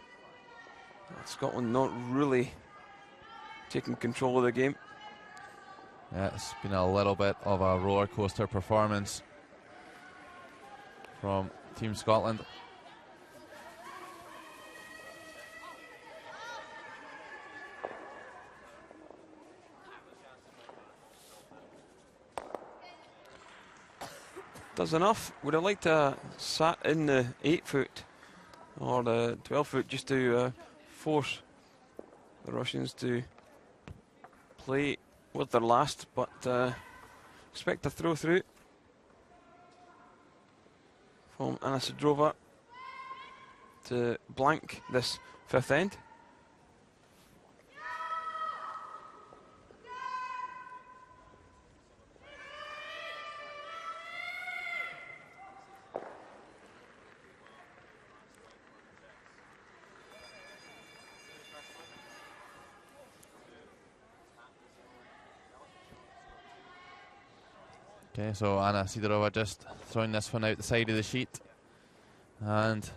Scotland not really taking control of the game. Yeah, it's been a little bit of a roller coaster performance from Team Scotland. Does enough. Would have liked to sat in the 8-foot or the 12-foot just to force the Russians to play with their last, but expect a throw through from Anna Sidrova to blank this fifth end. Okay, so Anna Sidorova just throwing this one out the side of the sheet. And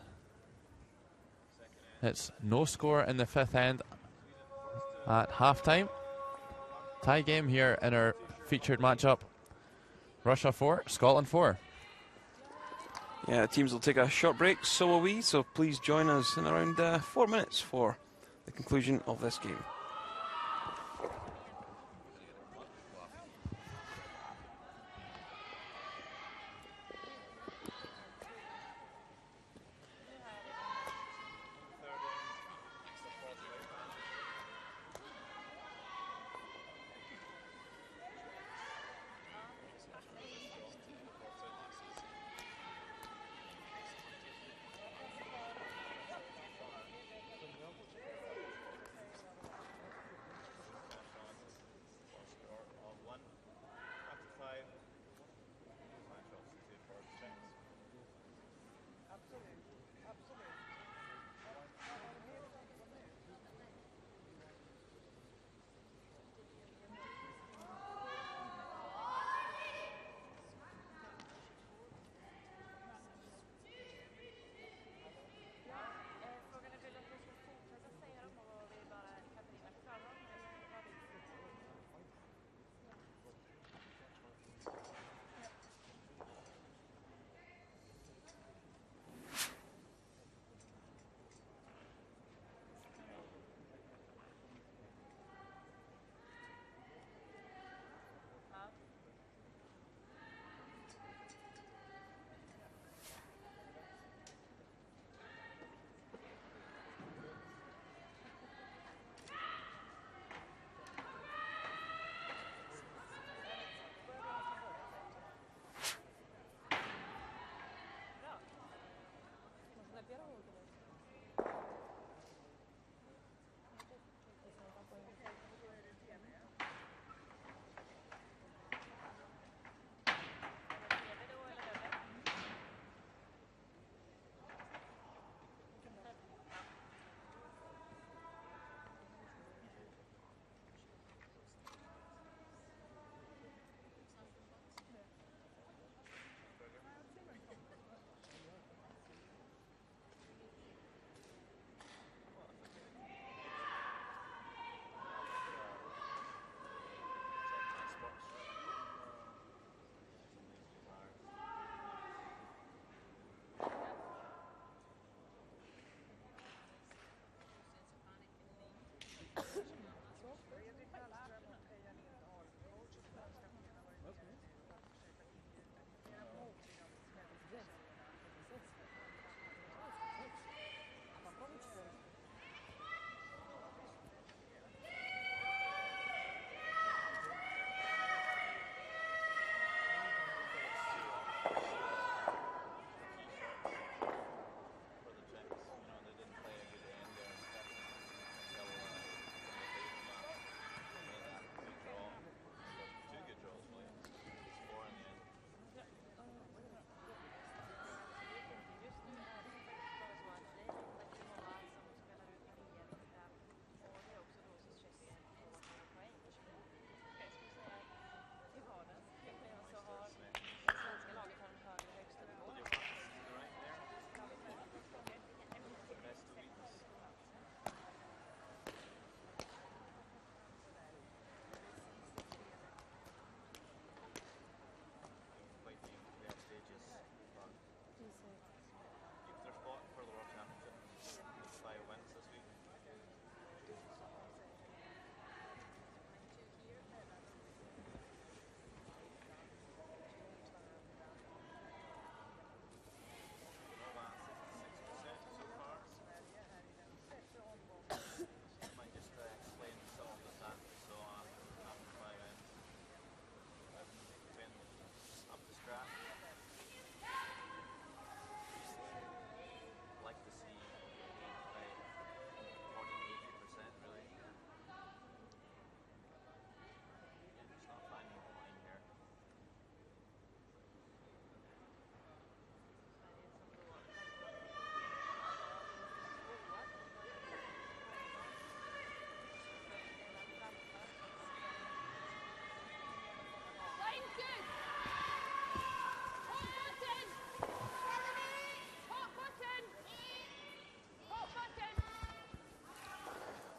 it's no score in the 5th end at half-time. Tie game here in our featured matchup. Russia 4, Scotland 4. Yeah, teams will take a short break, so will we, so please join us in around 4 minutes for the conclusion of this game.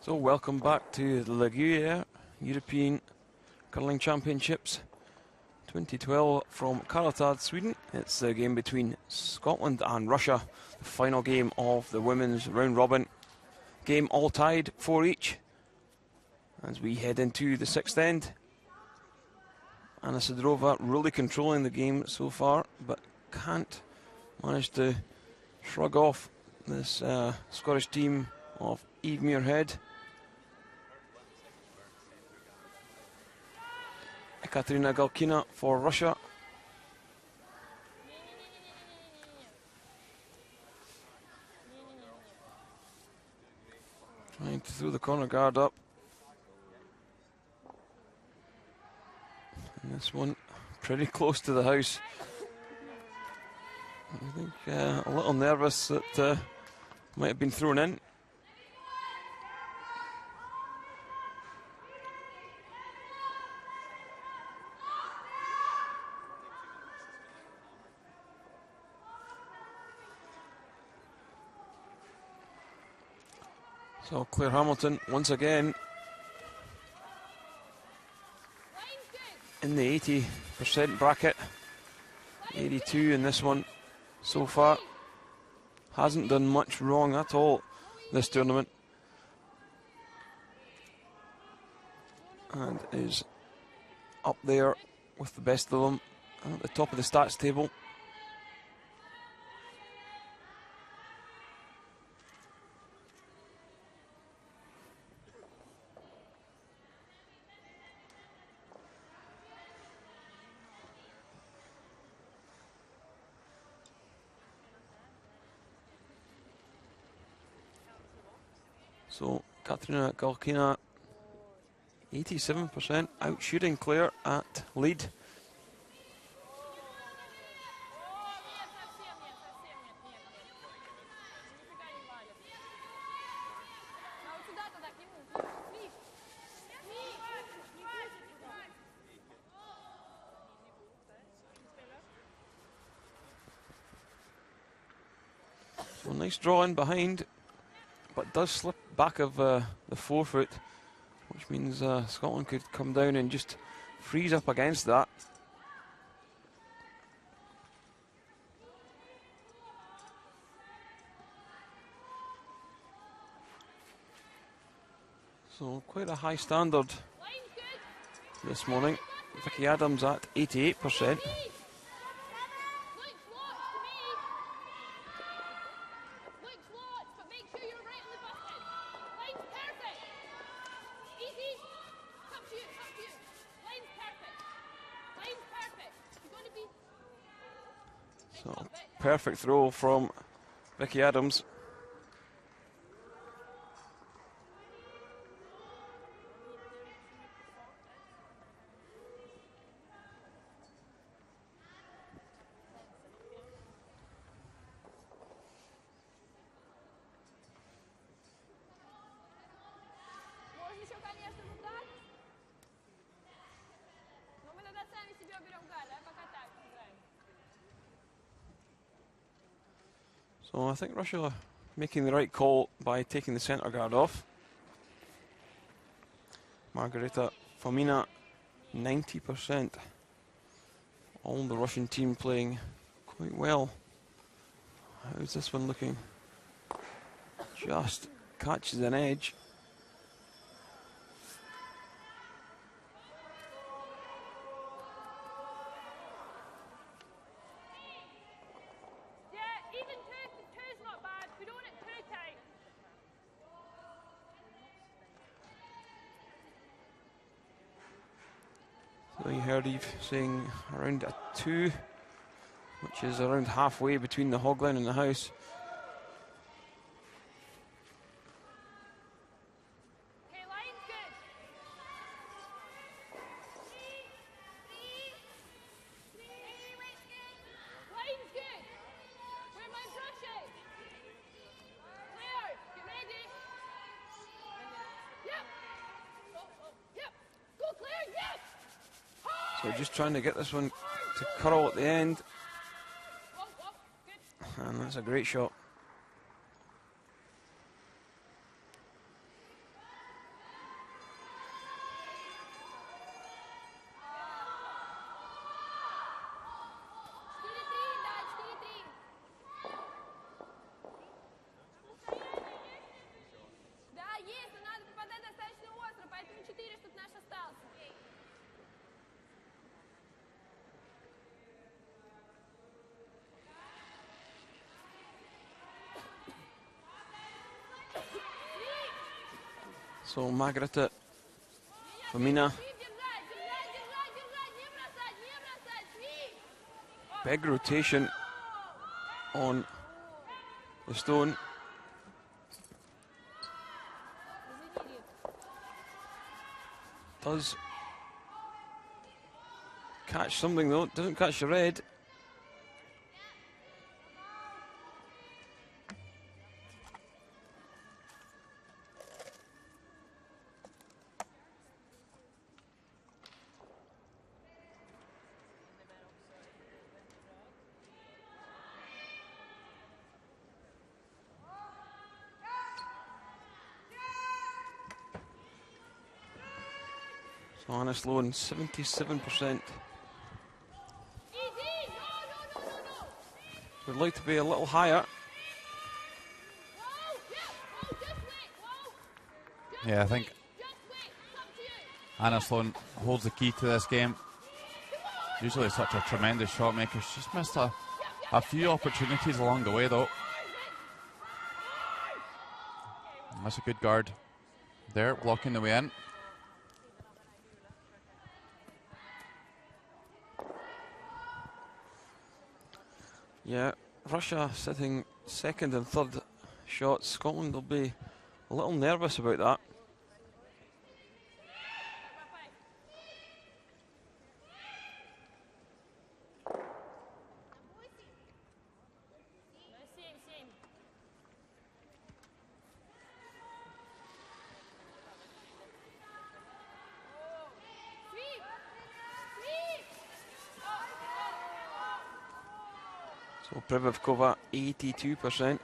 So welcome back to the Gruyère European Curling Championships 2012 from Karlstad, Sweden. It's the game between Scotland and Russia, the final game of the women's round robin game, all tied 4 each as we head into the 6th end. Anna Sidorova really controlling the game so far, but can't manage to shrug off this Scottish team of Eve Muirhead. Katerina Galkina for Russia. Trying to throw the corner guard up. And this one pretty close to the house. I think a little nervous that might have been thrown in. So Claire Hamilton once again in the 80% bracket, 82 in this one so far. Hasn't done much wrong at all this tournament, and is up there with the best of them at the top of the stats table. So Katerina Galkina, 87%, out shooting Claire at lead. So nice draw in behind, but does slip back of the forefoot, which means Scotland could come down and just freeze up against that. So quite a high standard this morning. Vicky Adams at 88%. So perfect throw from Vicky Adams. So I think Russia are making the right call by taking the centre guard off. Margareta Fomina, 90%. All the Russian team playing quite well. How's this one looking? Just catches an edge. So you heard Eve saying around a 2, which is around halfway between the hog line and the house. So just trying to get this one to curl at the end. And that's a great shot. So Margareta, Femina. Big rotation on the stone. Does catch something though, doesn't catch the red. So Anna Sloan, 77%. Would like to be a little higher. Yeah, I think Anna Sloan holds the key to this game. Usually such a tremendous shot maker. She's missed a few opportunities along the way though. That's a good guard there, blocking the way in. Yeah, Russia sitting second and third shots. Scotland will be a little nervous about that. So Privivkova, 82%.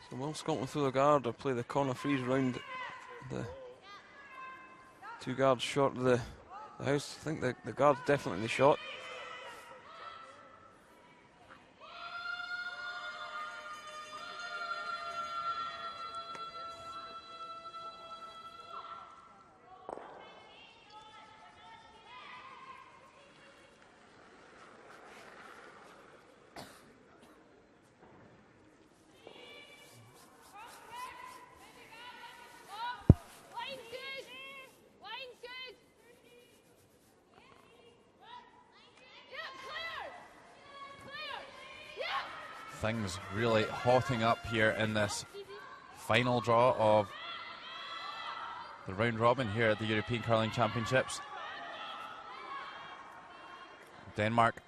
So will Scotland throw the guard or play the corner freeze round the two guards short of the house? I think the guard's definitely the shot. Things really hotting up here in this final draw of the round robin here at the European Curling Championships. Denmark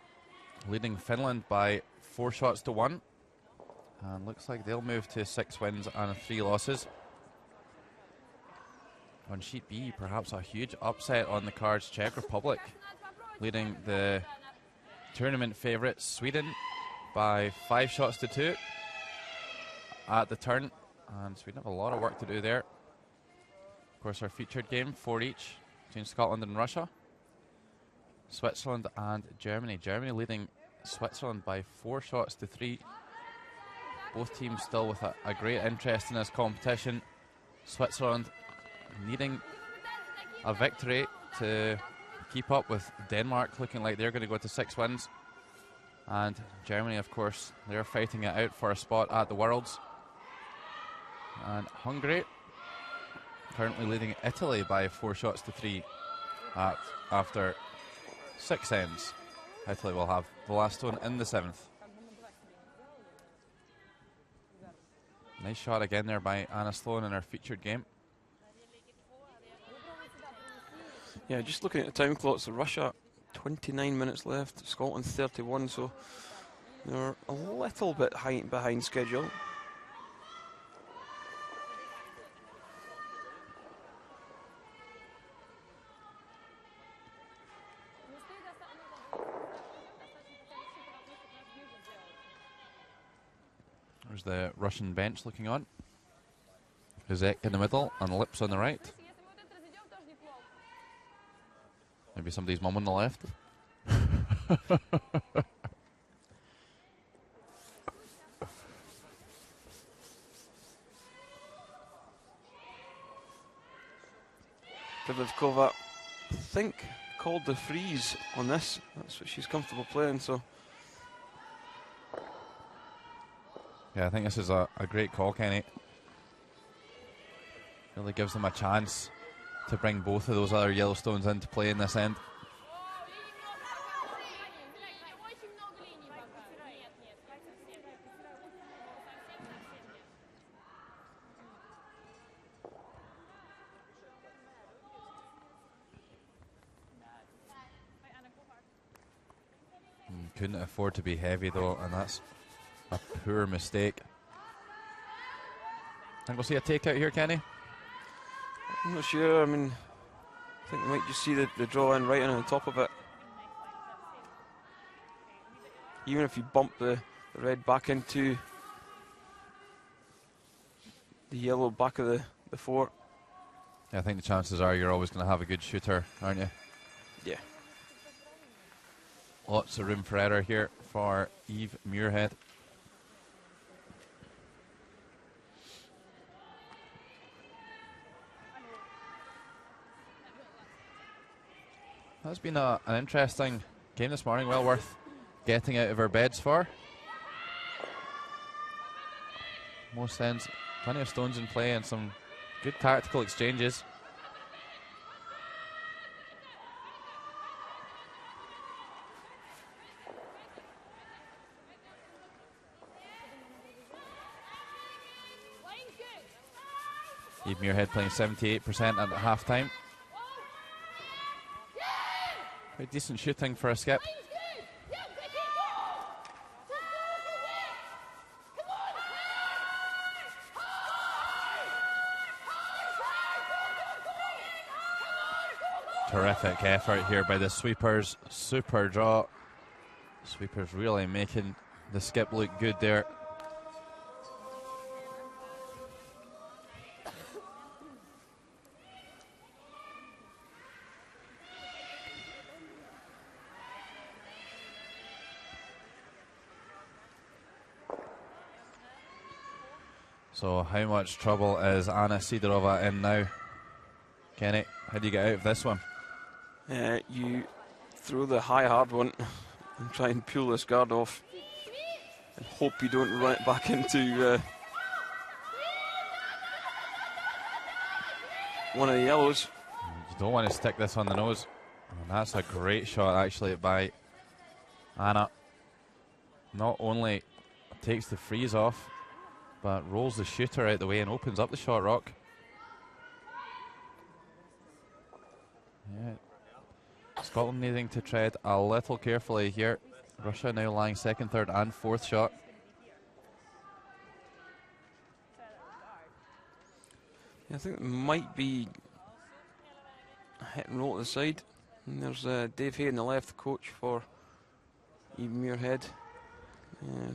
leading Finland by 4 shots to 1, and looks like they'll move to 6 wins and 3 losses. On sheet B, perhaps a huge upset on the cards. Czech Republic leading the tournament favourites Sweden by 5 shots to 2 at the turn, and Sweden have a lot of work to do there. Of course, our featured game, 4 each between Scotland and Russia. Switzerland and Germany. Germany leading Switzerland by 4 shots to 3. Both teams still with a great interest in this competition. Switzerland needing a victory to keep up with Denmark, looking like they're going to go to 6 wins. And Germany, of course, they're fighting it out for a spot at the Worlds. And Hungary currently leading Italy by 4 shots to 3 after 6 ends. Italy will have the last one in the 7th. Nice shot again there by Anna Sloan in her featured game. Yeah, just looking at the time clock, so Russia 29 minutes left, Scotland 31, so they're a little bit behind schedule. There's the Russian bench looking on. Zek in the middle and Lips on the right. Maybe somebody's mum on the left. Privivkova, I think, called the freeze on this. That's what she's comfortable playing, so. Yeah, I think this is a great call, Kenny. Really gives them a chance to bring both of those other Yellowstones into play in this end. Couldn't afford to be heavy though, and that's a poor mistake. I think we'll see a takeout here, Kenny. I'm not sure. I mean, I think we might just see the draw in right on the top of it. Even if you bump the red back into the yellow back of the fort. Yeah, I think the chances are you're always going to have a good shooter, aren't you? Yeah. Lots of room for error here for Eve Muirhead. That's been an interesting game this morning, well worth getting out of our beds for. Most ends, plenty of stones in play and some good tactical exchanges. Eve Muirhead playing 78% at half time. Very decent shooting for a skip. Terrific effort here by the sweepers. Super draw. Sweepers really making the skip look good there. So how much trouble is Anna Sidorova in now? Kenny, how do you get out of this one? You throw the high hard one and try and pull this guard off and hope you don't run it back into one of the yellows. You don't want to stick this on the nose. And that's a great shot actually by Anna. Not only takes the freeze off, but rolls the shooter out the way and opens up the shot rock. Yeah. Scotland needing to tread a little carefully here. Russia now lying second, third and fourth shot. Yeah, I think it might be a hit and roll to the side. And there's Dave Hay on the left, the coach for Eve Muirhead,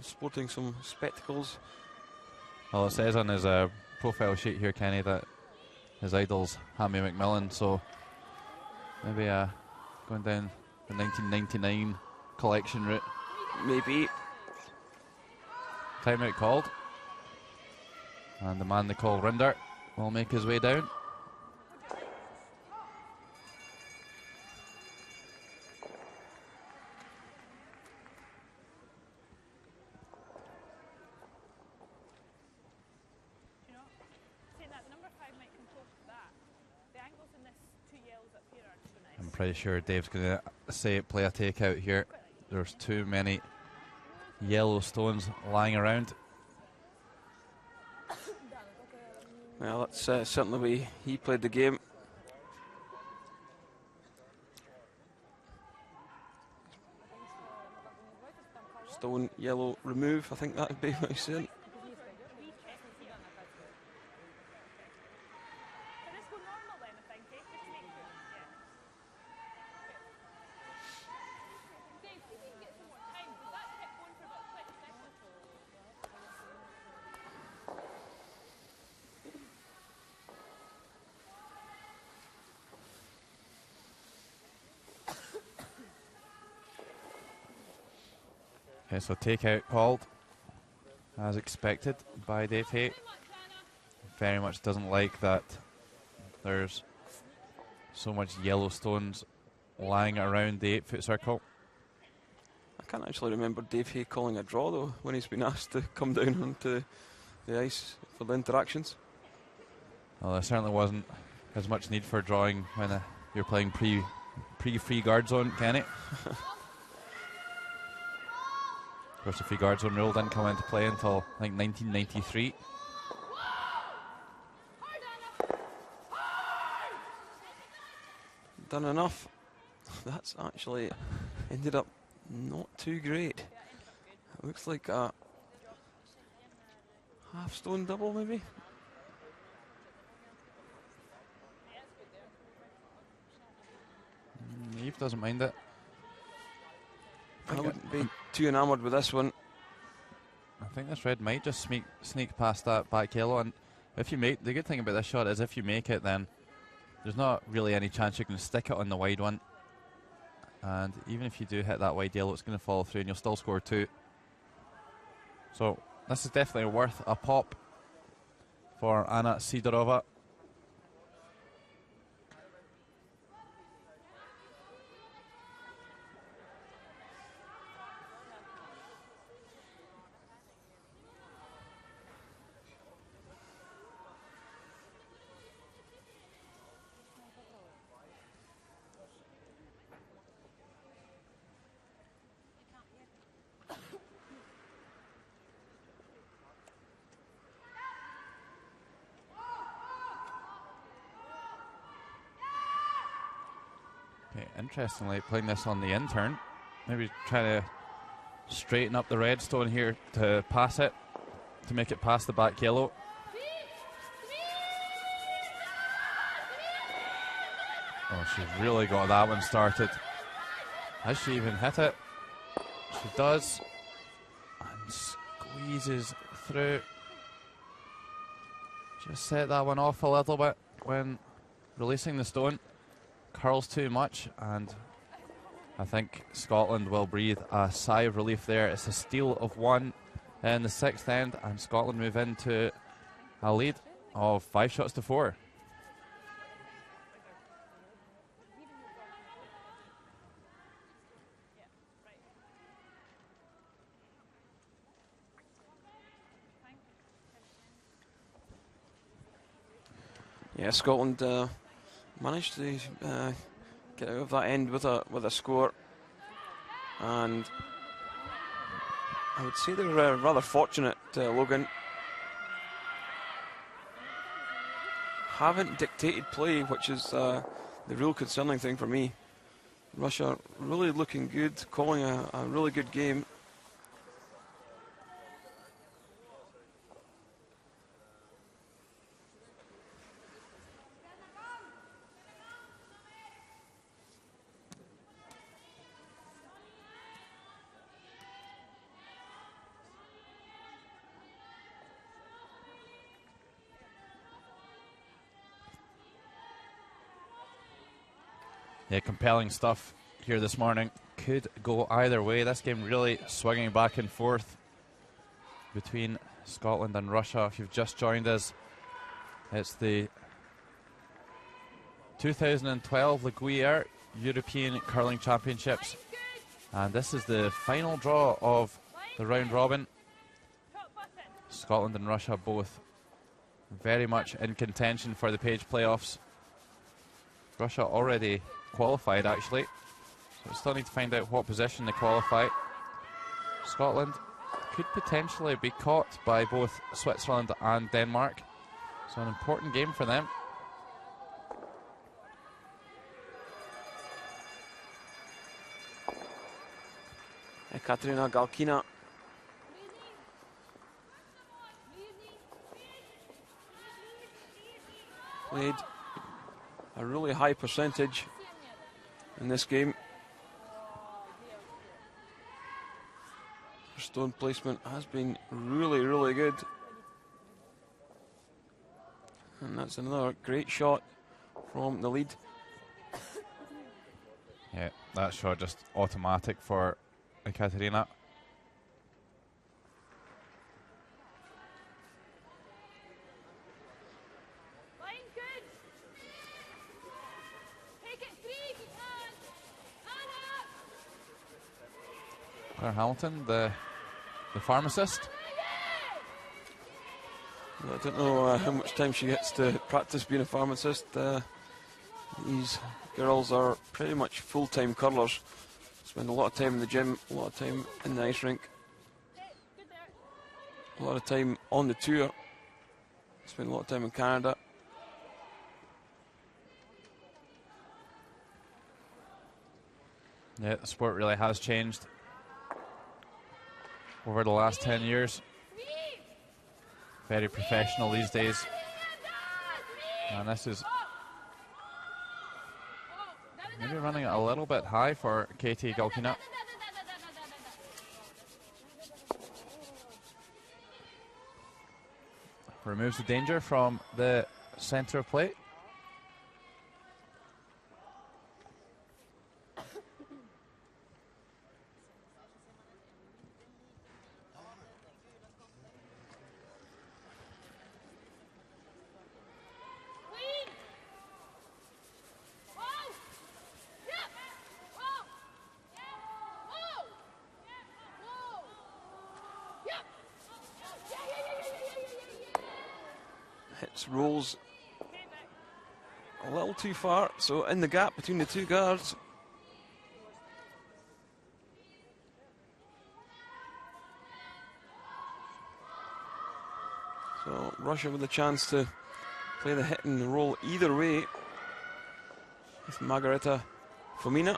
sporting some spectacles. Well, it says on his profile sheet here, Kenny, that his idol's Hammy McMillan, so maybe going down the 1999 collection route. Maybe. Timeout called. And the man they call Rinder will make his way down. I'm pretty sure Dave's going to say play a takeout here. There's too many yellow stones lying around. Well, that's certainly the way he played the game. Stone, yellow, remove. I think that would be what he's saying. Okay, so takeout called as expected by Dave Hay. Very much doesn't like that there's so much yellow stones lying around the 8-foot circle. I can't actually remember Dave Hay calling a draw though when he's been asked to come down onto the ice for the interactions. Well, there certainly wasn't as much need for drawing when you're playing pre-free guard zone, Kenny. Of course, the free guard zone rule didn't come into play until I think 1993. Done enough. That's actually ended up not too great. It looks like a half-stone double, maybe. Eve doesn't mind it. I wouldn't be too enamoured with this one. I think this red might just sneak past that back yellow, and if you make, the good thing about this shot is if you make it, then there's not really any chance you can stick it on the wide one. And even if you do hit that wide yellow, it's going to fall through and you'll still score 2. So this is definitely worth a pop for Anna Sidorova. Okay, interestingly, playing this on the in-turn. Maybe trying to straighten up the red stone here to pass it, to make it past the back yellow. Oh, she's really got that one started. Has she even hit it? She does. And squeezes through. Just set that one off a little bit when releasing the stone. Curls too much, and I think Scotland will breathe a sigh of relief there. It's a steal of 1 in the 6th end, and Scotland move into a lead of 5 shots to 4. Yeah, Scotland managed to get out of that end with a score, and I would say they were rather fortunate. Logan haven't dictated play, which is the real concerning thing for me. Russia really looking good, calling a really good game. Yeah, compelling stuff here this morning. Could go either way. This game really swinging back and forth between Scotland and Russia. If you've just joined us, it's the 2012 Le Gruyère European Curling Championships, and this is the final draw of the round robin. Scotland and Russia both very much in contention for the Page playoffs. Russia already qualified, actually, so we still need to find out what position they qualify. Scotland could potentially be caught by both Switzerland and Denmark, so an important game for them. Katerina Galkina played a really high percentage in this game. Her stone placement has been really, really good. And that's another great shot from the lead. Yeah, that shot just automatic for Katerina. Claire Hamilton, the pharmacist. I don't know how much time she gets to practice being a pharmacist. These girls are pretty much full-time curlers. Spend a lot of time in the gym, a lot of time in the ice rink, a lot of time on the tour. Spend a lot of time in Canada. Yeah, the sport really has changed over the last 10 years. Very professional these days. And this is maybe running a little bit high for Katie Gulkina. Removes the danger from the center of play. Hits rolls a little too far, so in the gap between the two guards. So Russia with a chance to play the hit and the roll either way. It's Margareta Fomina.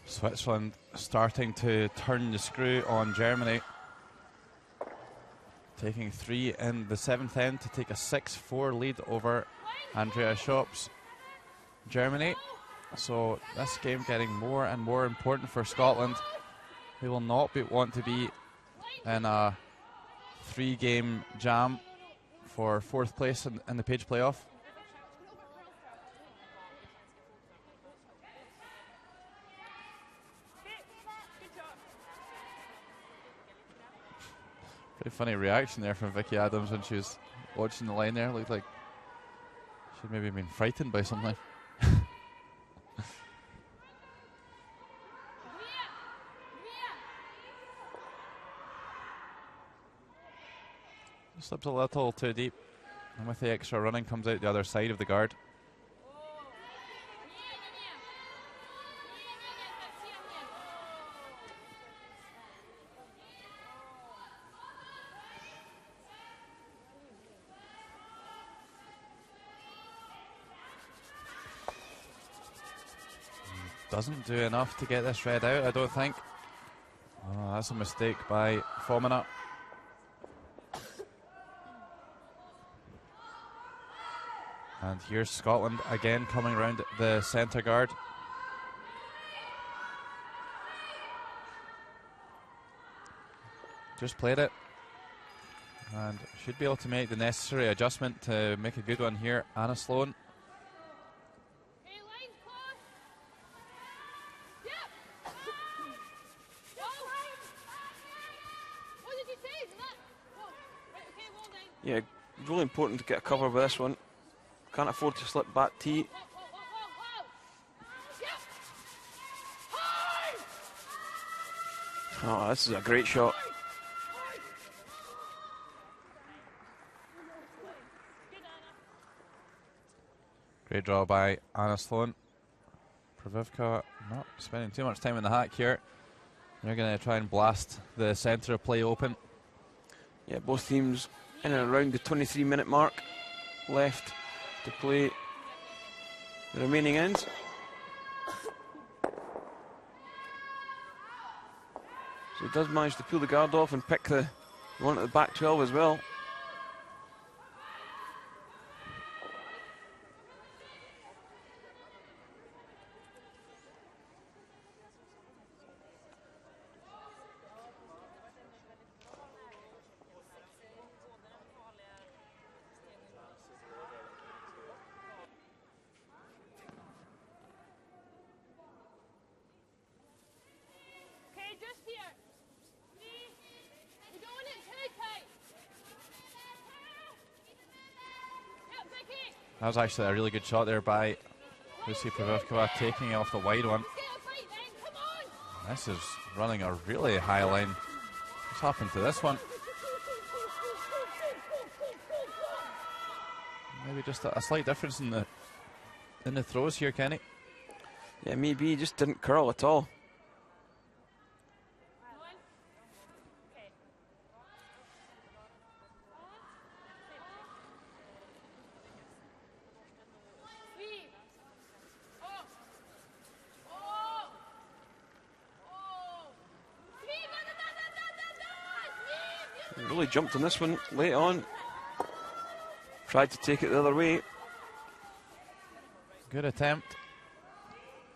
Switzerland starting to turn the screw on Germany. Taking 3 in the 7th end to take a 6-4 lead over Andrea Schopp's Germany. So this game getting more and more important for Scotland. They will not want to be in a 3-game jam for 4th place in the Page playoff. Pretty funny reaction there from Vicky Adams when she was watching the line there. Looked like she'd maybe been frightened by something. Slips a little too deep, and with the extra running comes out the other side of the guard. Doesn't do enough to get this red out, I don't think. Oh, that's a mistake by Fomina. And here's Scotland again coming around the centre guard. Just played it. And should be able to make the necessary adjustment to make a good one here. Anna Sloan. Yeah, really important to get a cover with this one. Can't afford to slip back tee. Oh, this is a great shot. Great draw by Anna Sloan. Pravivka not spending too much time in the hack here. They're going to try and blast the centre of play open. Yeah, both teams in and around the 23-minute mark left to play the remaining ends. So he does manage to pull the guard off and pick the one at the back 12 as well. That was actually a really good shot there by Lucy Provorkova, taking it off the wide one. This is running a really high line. What's happened to this one? Maybe just a slight difference in the throws here, Kenny. Yeah, maybe he just didn't curl at all. Really jumped on this one late on. Tried to take it the other way. Good attempt.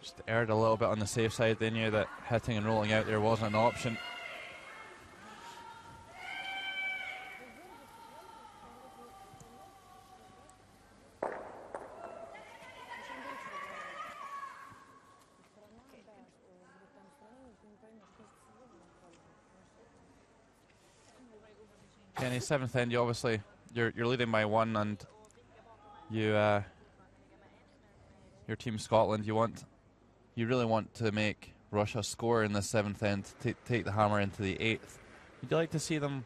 Just erred a little bit on the safe side. They knew that hitting and rolling out there wasn't an option. Kenny, 7th end, you obviously you're leading by 1, and you your team Scotland, you really want to make Russia score in the 7th end, take the hammer into the 8th. Would you like to see them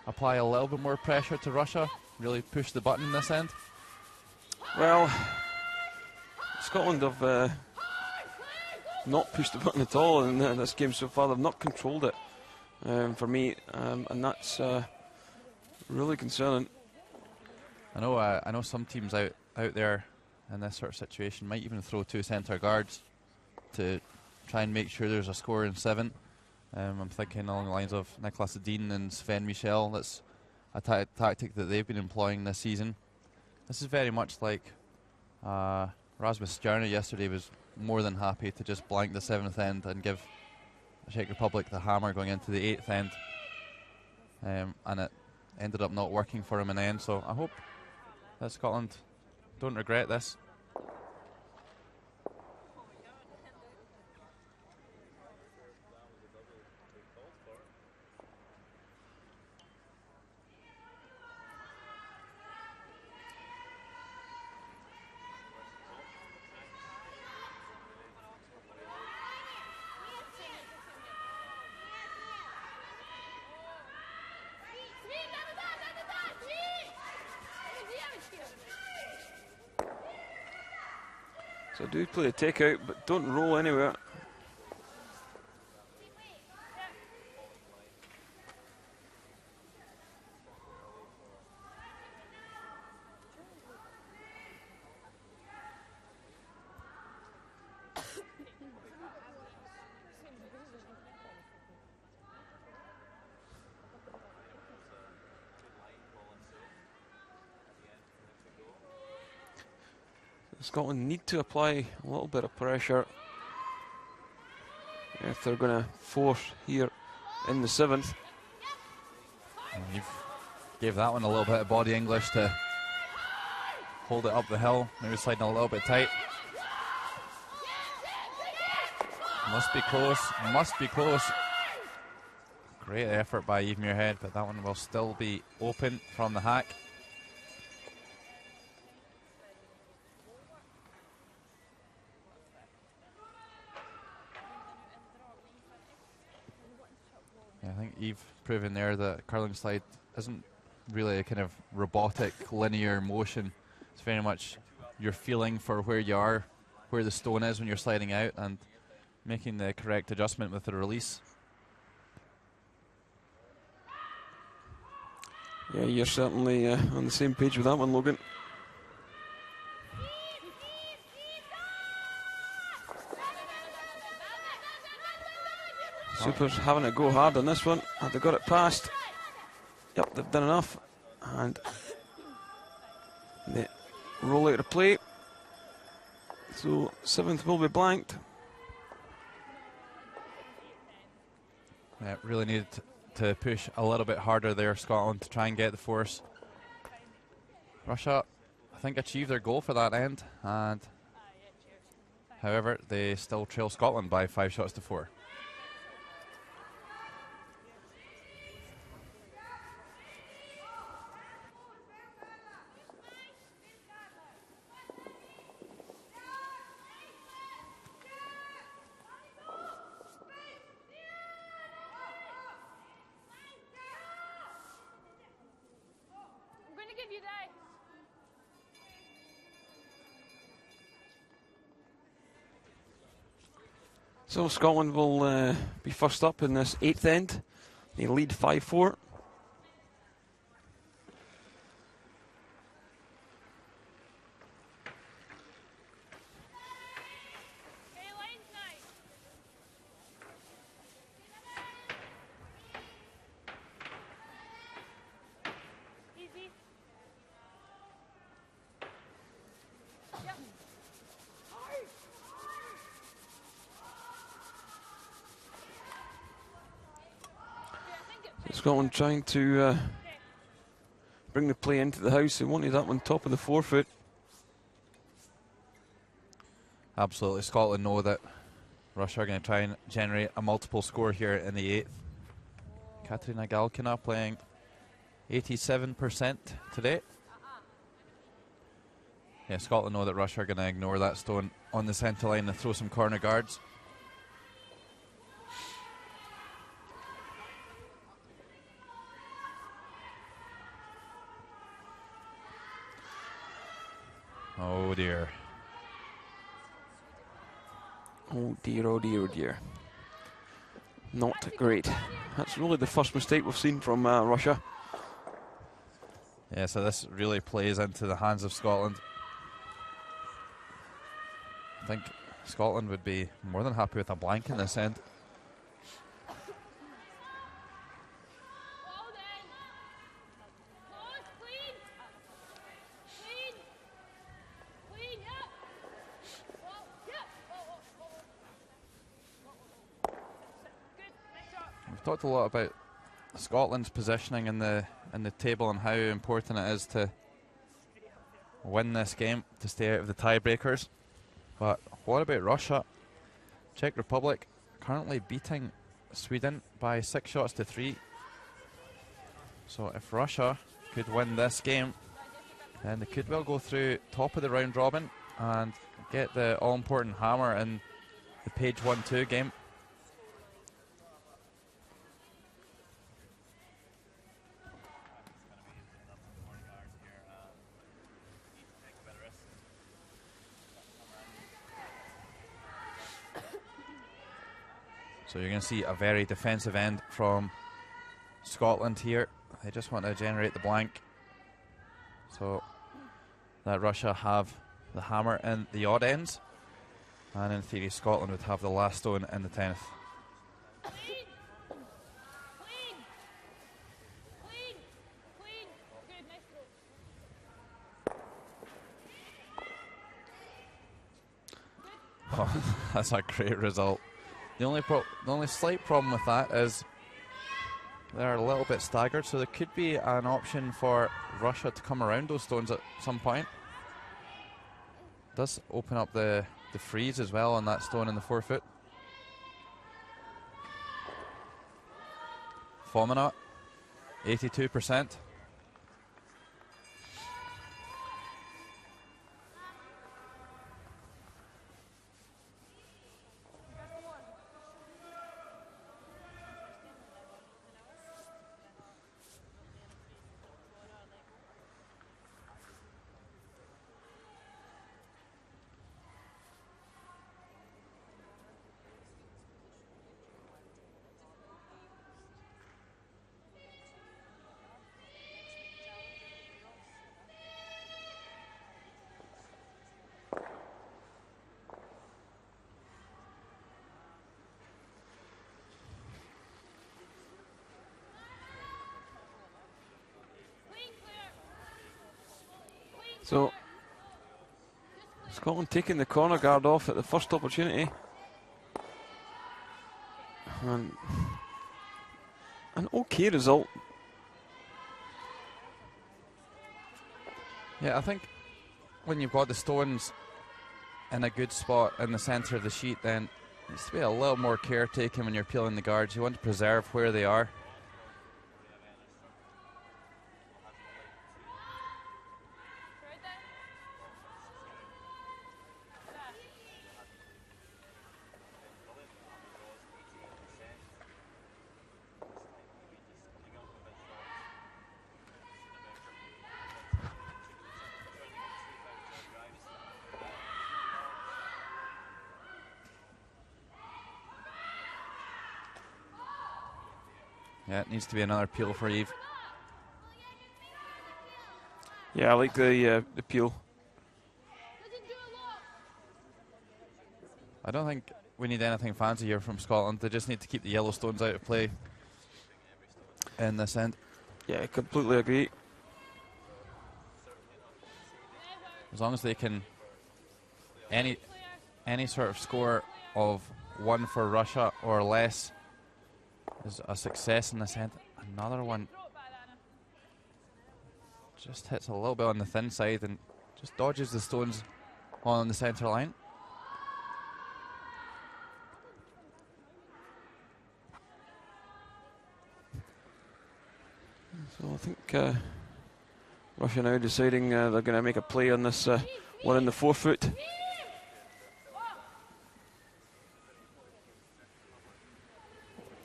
apply a little bit more pressure to Russia, really push the button in this end? Well, Scotland have not pushed the button at all in this game so far. They've not controlled it for me, and that's really concerning. I know some teams out there in this sort of situation might even throw 2 centre guards to try and make sure there's a score in 7. I'm thinking along the lines of Nicolas Dean and Sven Michel. That's a tactic that they've been employing this season. This is very much like Rasmus Stjerner yesterday was more than happy to just blank the 7th end and give the Czech Republic the hammer going into the 8th end. And it ended up not working for him in the end, so I hope that Scotland don't regret this. So do play a takeout, but don't roll anywhere. Scotland need to apply a little bit of pressure if they're going to force here in the 7th. You've gave that one a little bit of body English to hold it up the hill. Maybe sliding a little bit tight. Must be close. Must be close. Great effort by Eve Muirhead, but that one will still be open from the hack. I think Eve proving there that curling slide isn't really a kind of robotic linear motion. It's very much your feeling for where you are, where the stone is when you're sliding out, and making the correct adjustment with the release. Yeah, you're certainly on the same page with that one, Logan. Supers having to go hard on this one. Have they got it past? Yep, they've done enough. And they roll out of play. So 7th will be blanked. Yeah, really needed to push a little bit harder there, Scotland, to try and get the force. Russia, I think, achieved their goal for that end, and however, they still trail Scotland by 5 shots to 4. So Scotland will be first up in this 8th end. They lead 5-4. Scotland trying to bring the play into the house. They wanted that one top of the forefoot. Absolutely. Scotland know that Russia are going to try and generate a multiple score here in the 8th. Katerina Galkina playing 87% today. Yeah, Scotland know that Russia are going to ignore that stone on the centre line and throw some corner guards. Oh dear. Oh dear, oh dear, oh dear. Not great. That's really the first mistake we've seen from Russia. Yeah, so this really plays into the hands of Scotland. I think Scotland would be more than happy with a blank in this end. We've talked a lot about Scotland's positioning in the table and how important it is to win this game to stay out of the tiebreakers. But what about Russia? Czech Republic currently beating Sweden by 6 shots to 3. So if Russia could win this game, then they could well go through top of the round robin and get the all-important hammer in the page 1-2 game. So you're going to see a very defensive end from Scotland here. They just want to generate the blank so that Russia have the hammer in the odd ends, and in theory Scotland would have the last stone in the 10th. Oh, that's a great result. The only slight problem with that is they're a little bit staggered, so there could be an option for Russia to come around those stones at some point. Does open up the freeze as well on that stone in the forefoot. Fomina, 82%. So Scotland taking the corner guard off at the first opportunity. And an okay result. Yeah, I think when you've got the stones in a good spot in the centre of the sheet, then there needs to be a little more care taken when you're peeling the guards. You want to preserve where they are. Yeah, it needs to be another peel for Eve. Yeah, I like the peel. I don't think we need anything fancy here from Scotland. They just need to keep the yellow stones out of play in this end. Yeah, I completely agree. As long as they can any sort of score of 1 for Russia or less is a success in this end. Another one just hits a little bit on the thin side and just dodges the stones on the centre line. So I think Russia now deciding they're going to make a play on this one in the forefoot.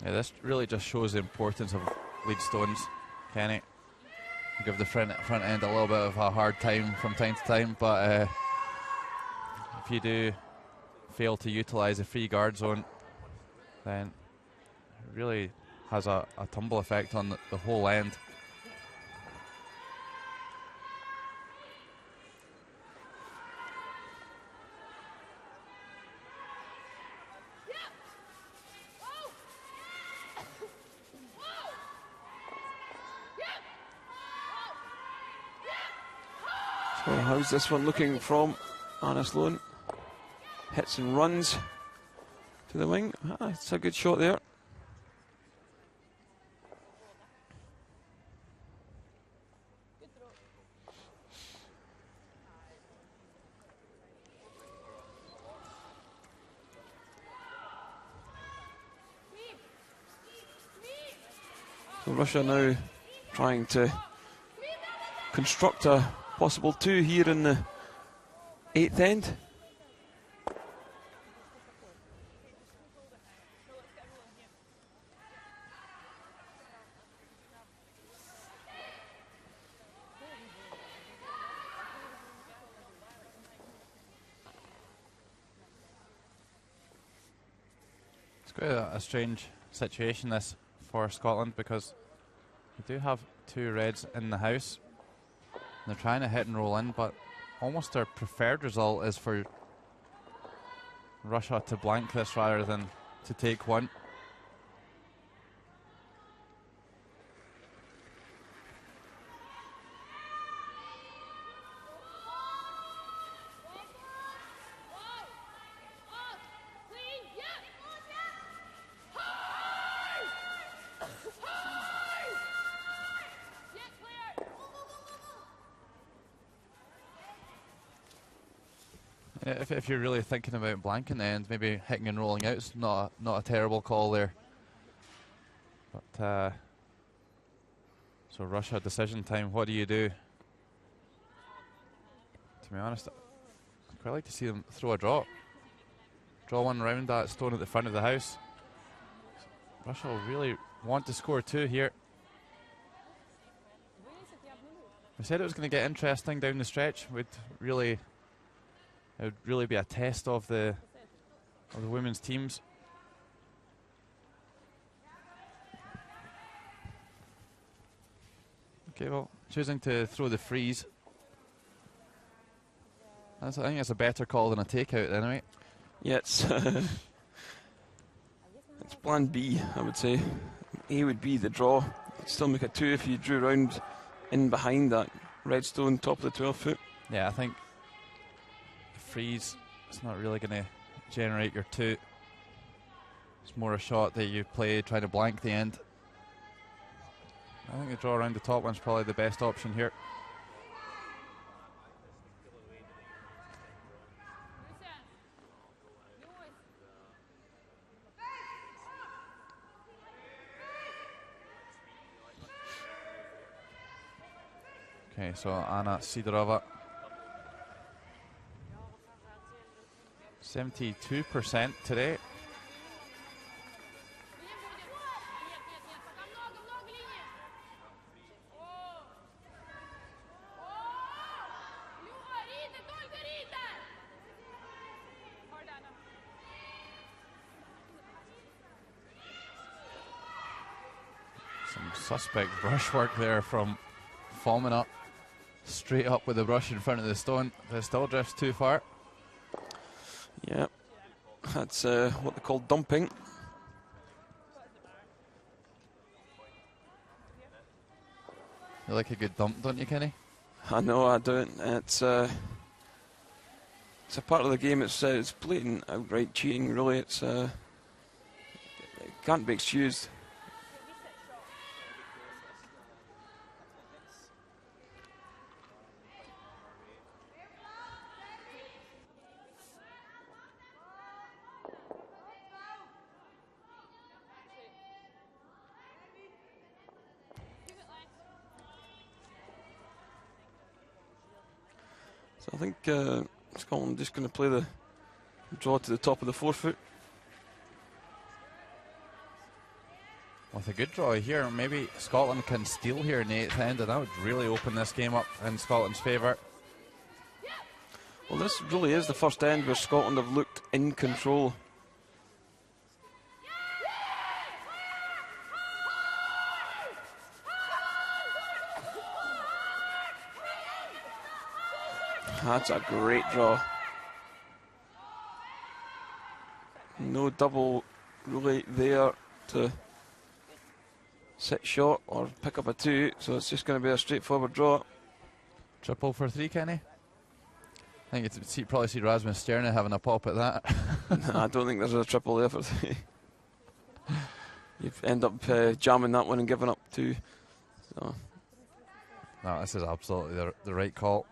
Yeah, this really just shows the importance of lead stones, Kenny. Give the front end a little bit of a hard time from time to time, but if you do fail to utilise the free guard zone, then it really has a tumble effect on the whole end. So how's this one looking from Anna Sloan? Hits and runs to the wing. It's a good shot there. So Russia now trying to construct a possible 2 here in the 8th end. It's quite a strange situation this for Scotland, because they do have 2 reds in the house. They're trying to hit and roll in, but almost their preferred result is for Russia to blank this rather than to take 1. If you're really thinking about blanking the end, maybe hitting and rolling out is not a terrible call there. But so Russia decision time. What do you do? To be honest, I'd quite like to see them throw a draw. Draw one around that stone at the front of the house. Russia will really want to score 2 here. We said it was going to get interesting down the stretch. It would really be a test of the women's teams. Okay, well, choosing to throw the freeze. I think it's a better call than a takeout, anyway. Yeah, it's plan B, I would say. A would be the draw. You'd still make a 2 if you drew round in behind that red stone, top of the 12 foot. Yeah, I think freeze, it's not really going to generate your 2. It's more a shot that you play trying to blank the end. I think the draw around the top one's probably the best option here. Okay, so Anna Sidorova, 72% today. Some suspect brushwork there from Follman up. Straight up with the brush in front of the stone. But it still drifts too far. Yeah, that's what they call dumping. You like a good dump, don't you, Kenny? I know I don't. It's a part of the game. It's blatant, outright cheating. Really, it can't be excused. So I think Scotland just going to play the draw to the top of the forefoot. With a good draw here, maybe Scotland can steal here in the 8th end, and that would really open this game up in Scotland's favour. Well, this really is the first end where Scotland have looked in control. That's a great draw. No double really there to sit short or pick up a 2, so it's just going to be a straightforward draw. Triple for 3, Kenny? I think you'd probably see Rasmus Stjerna having a pop at that. Nah, I don't think there's a triple there for 3. You end up jamming that one and giving up 2. So. No, this is absolutely the right call.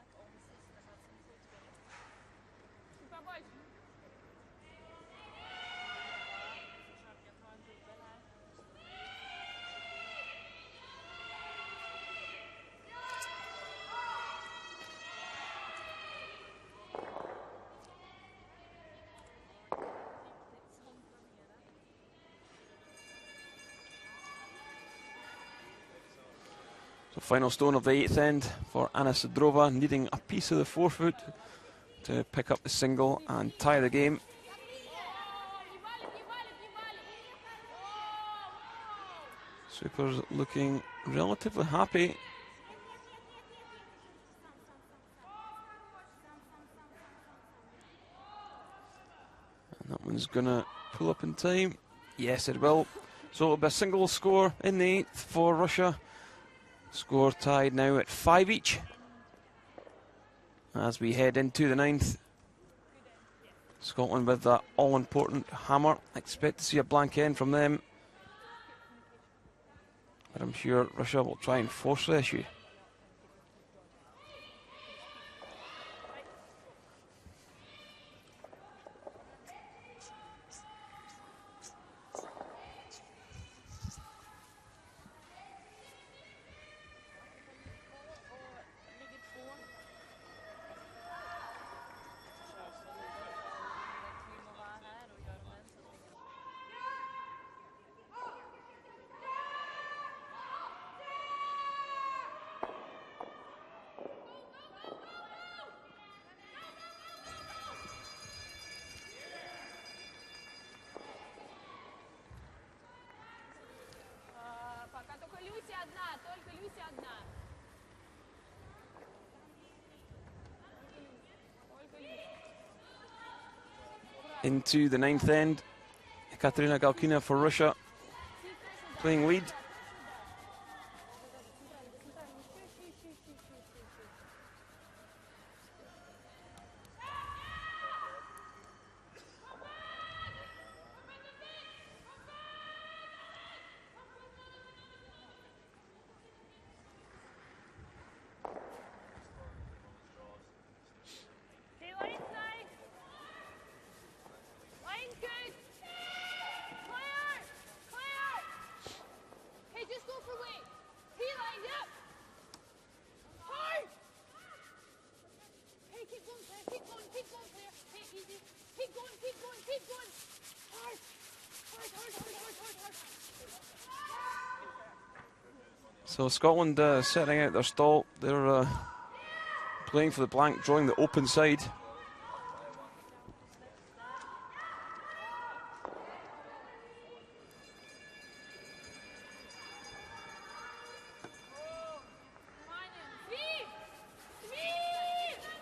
Final stone of the 8th end for Anna Sidrova, needing a piece of the forefoot to pick up the single and tie the game. Super's looking relatively happy. And that one's going to pull up in time. Yes, it will. So it'll be a single score in the 8th for Russia. Score tied now at 5 each as we head into the 9th. Scotland with that all-important hammer. Expect to see a blank end from them, but I'm sure Russia will try and force the issue. Into the 9th end, Katerina Galkina for Russia, playing lead. So Scotland setting out their stall. They're playing for the blank, drawing the open side.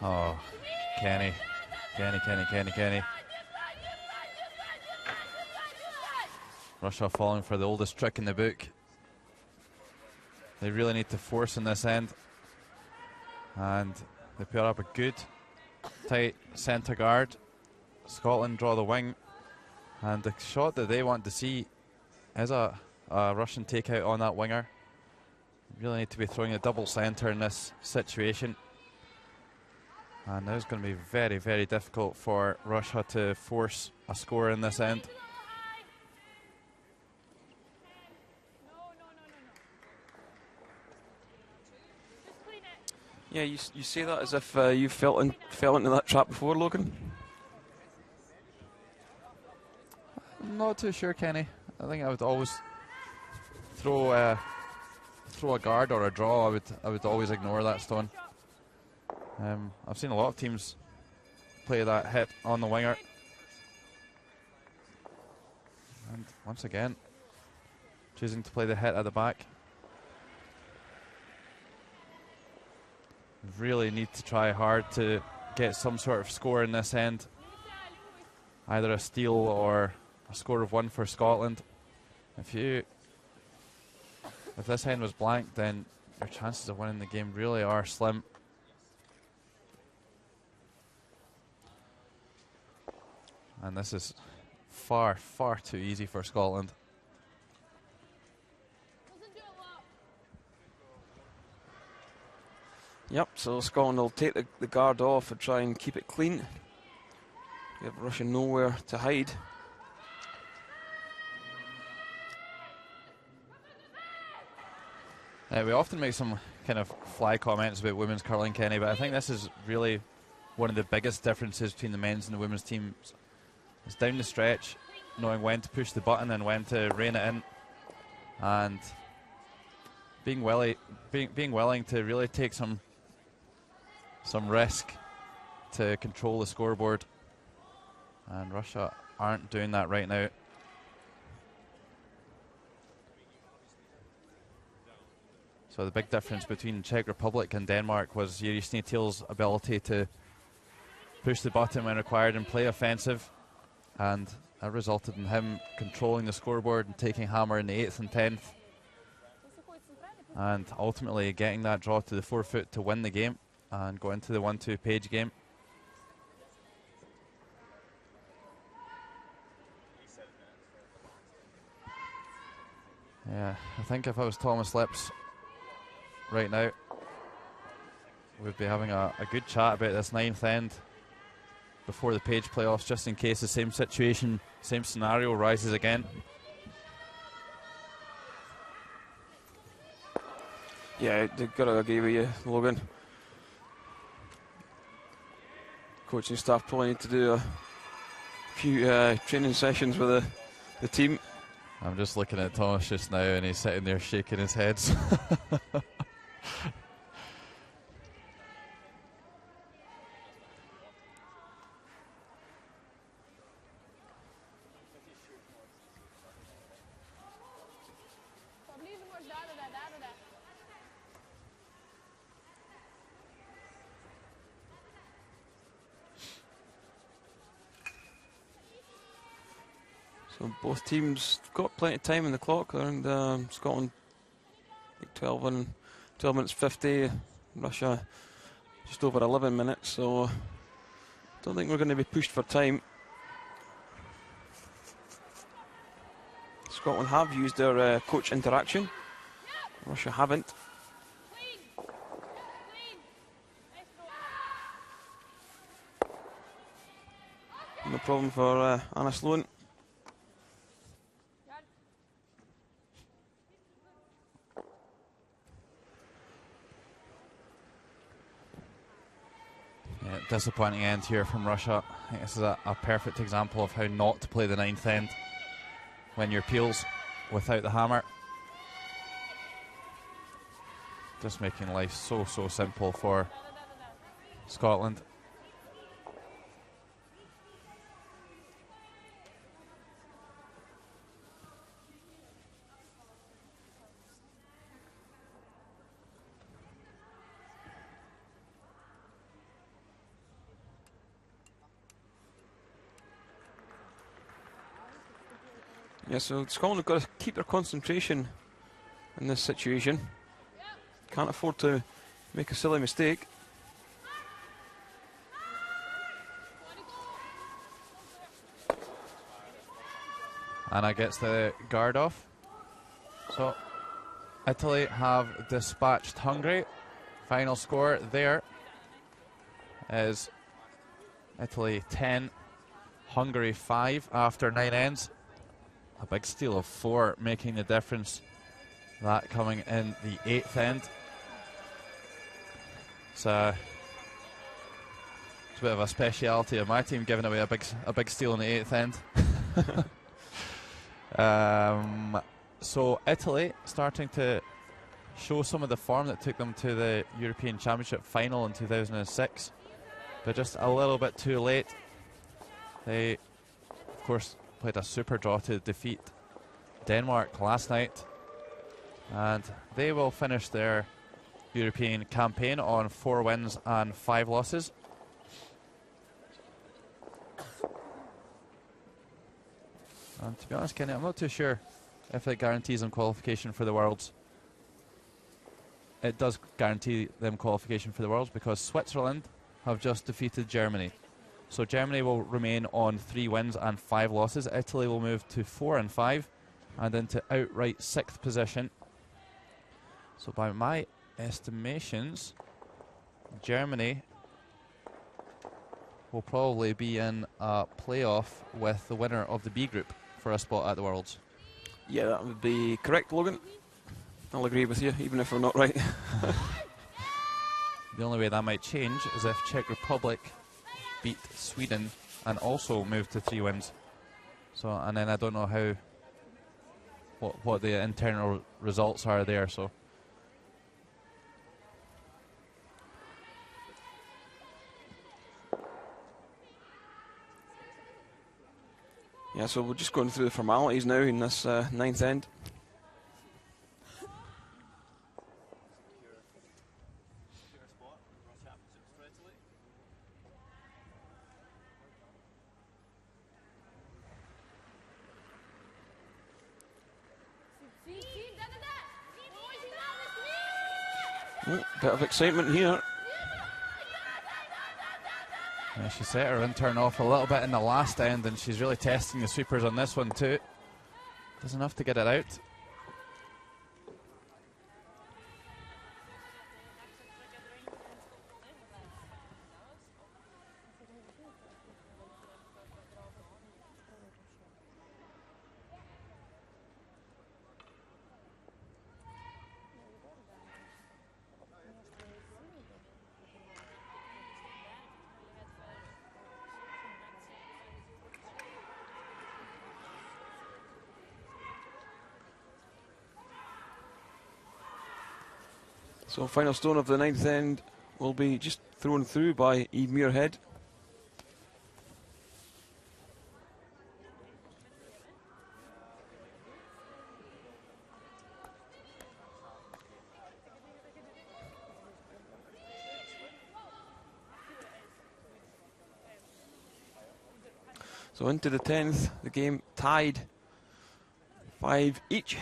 Oh, Kenny. Kenny. Russia falling for the oldest trick in the book. They really need to force in this end. And they put up a good, tight centre guard. Scotland draw the wing. And the shot that they want to see is a Russian takeout on that winger. Really need to be throwing a double centre in this situation. And now it's going to be very, very difficult for Russia to force a score in this end. Yeah, you say that as if you fell into that trap before, Logan. I'm not too sure, Kenny. I think I would always throw a guard or a draw. I would always ignore that stone. I've seen a lot of teams play that hit on the winger. And once again, choosing to play the hit at the back. Really need to try hard to get some sort of score in this end. Either a steal or a score of 1 for Scotland. If this end was blank, then your chances of winning the game really are slim. And this is far, far too easy for Scotland. Yep, so Scotland will take the guard off and try and keep it clean. Give Russia nowhere to hide. We often make some kind of fly comments about women's curling, Kenny, but I think this is really one of the biggest differences between the men's and the women's teams. It's down the stretch, knowing when to push the button and when to rein it in, and being willing to really take some risk to control the scoreboard. And Russia aren't doing that right now. So the big difference between Czech Republic and Denmark was Jiří Snetil's ability to push the button when required and play offensive. And that resulted in him controlling the scoreboard and taking hammer in the 8th and 10th. And ultimately getting that draw to the 4-foot to win the game and go into the 1-2 Page game. Yeah, I think if I was Thomas Lips right now, we'd be having a good chat about this 9th end before the Page playoffs, just in case the same situation, same scenario rises again. Yeah, they've got to agree with you, Logan. Coaching staff probably need to do a few training sessions with the team. I'm just looking at Thomas just now and he's sitting there shaking his head. So both teams got plenty of time in the clock, and Scotland 12 minutes 50, Russia just over 11 minutes, so don't think we're going to be pushed for time. Scotland have used their coach interaction, Russia haven't. No problem for Anna Sloan. Yeah, disappointing end here from Russia. I think this is a perfect example of how not to play the 9th end when your peels without the hammer. Just making life so simple for Scotland. Yeah, so Scotland have got to keep their concentration in this situation. Can't afford to make a silly mistake. Anna gets the guard off. So Italy have dispatched Hungary. Final score there is Italy 10, Hungary 5 after 9 ends. A big steal of 4 making the difference. That coming in the 8th end. It's a bit of a speciality of my team, giving away a big steal in the 8th end. So Italy starting to show some of the form that took them to the European Championship final in 2006, but just a little bit too late. They, of course, played a super draw to defeat Denmark last night, and they will finish their European campaign on 4 wins and 5 losses. And to be honest, Kenny, I'm not too sure if it guarantees them qualification for the Worlds. It does guarantee them qualification for the Worlds because Switzerland have just defeated Germany. So Germany will remain on 3 wins and 5 losses. Italy will move to 4 and 5 and into outright 6th position. So by my estimations, Germany will probably be in a playoff with the winner of the B group for a spot at the Worlds. Yeah, that would be correct, Logan. I'll agree with you, even if we're not right. The only way that might change is if Czech Republic beat Sweden and also move to 3 wins. So, and then I don't know how what the internal results are there. So. Yeah, so we're just going through the formalities now in this 9th end. Oh, bit of excitement here. Yeah, she set her intern off a little bit in the last end, and she's really testing the sweepers on this one too. Does enough to get it out. So final stone of the 9th end will be just thrown through by Eve Muirhead. So into the 10th, the game tied 5 each.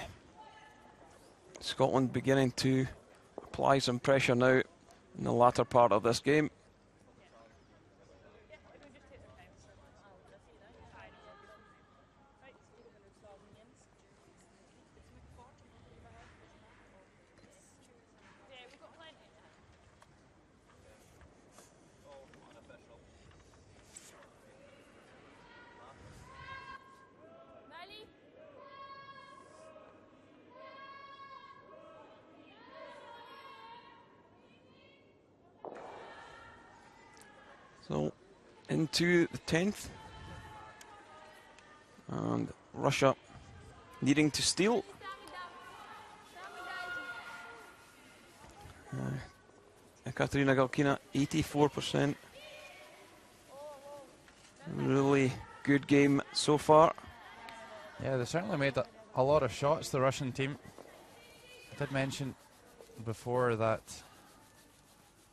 Scotland beginning to apply some pressure now in the latter part of this game. So into the 10th, and Russia needing to steal. Katerina Galkina, 84%. Really good game so far. Yeah, they certainly made a lot of shots, the Russian team. I did mention before that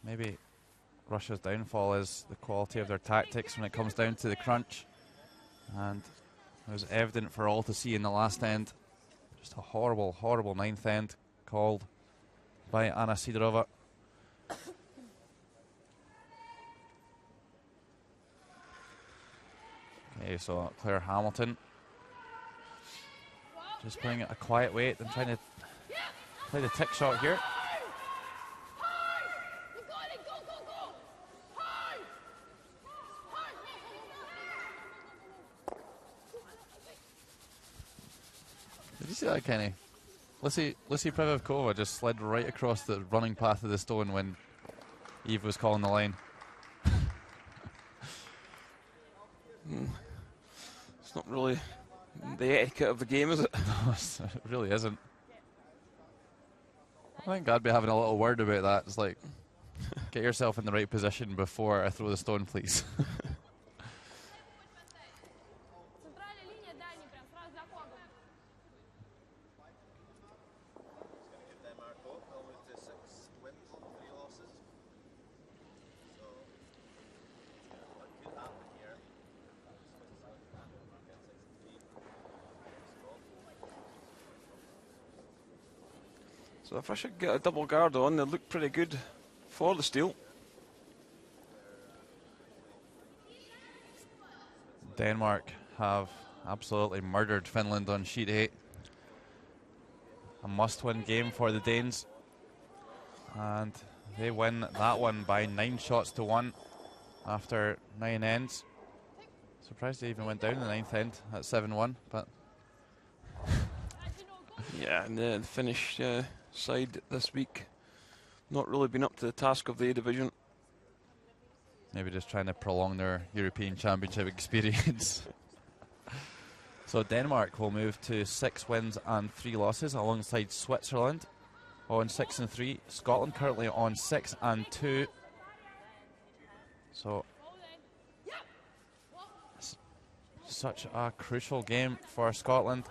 maybe Russia's downfall is the quality of their tactics when it comes down to the crunch. And It was evident for all to see in the last end. Just a horrible, horrible ninth end called by Anna Sidorova. Okay, so Claire Hamilton just playing it a quiet way and trying to play the tick shot here. Did you see that, Kenny? Lissy Privovkova just slid right across the running path of the stone when Eve was calling the line. It's not really the etiquette of the game, is it? No, it really isn't. I think I'd be having a little word about that. It's like, get yourself in the right position before I throw the stone, please. So if I should get a double guard on, they look pretty good for the steal. Denmark have absolutely murdered Finland on sheet 8. A must-win game for the Danes. And they win that one by 9 shots to 1 after 9 ends. Surprised they even went down in the 9th end at 7-1, but... Yeah, and the Finnish side this week not really been up to the task of the A division. Maybe just trying to prolong their European Championship experience. So Denmark will move to 6 wins and 3 losses alongside Switzerland on 6 and 3. Scotland currently on 6 and 2. So such a crucial game for Scotland.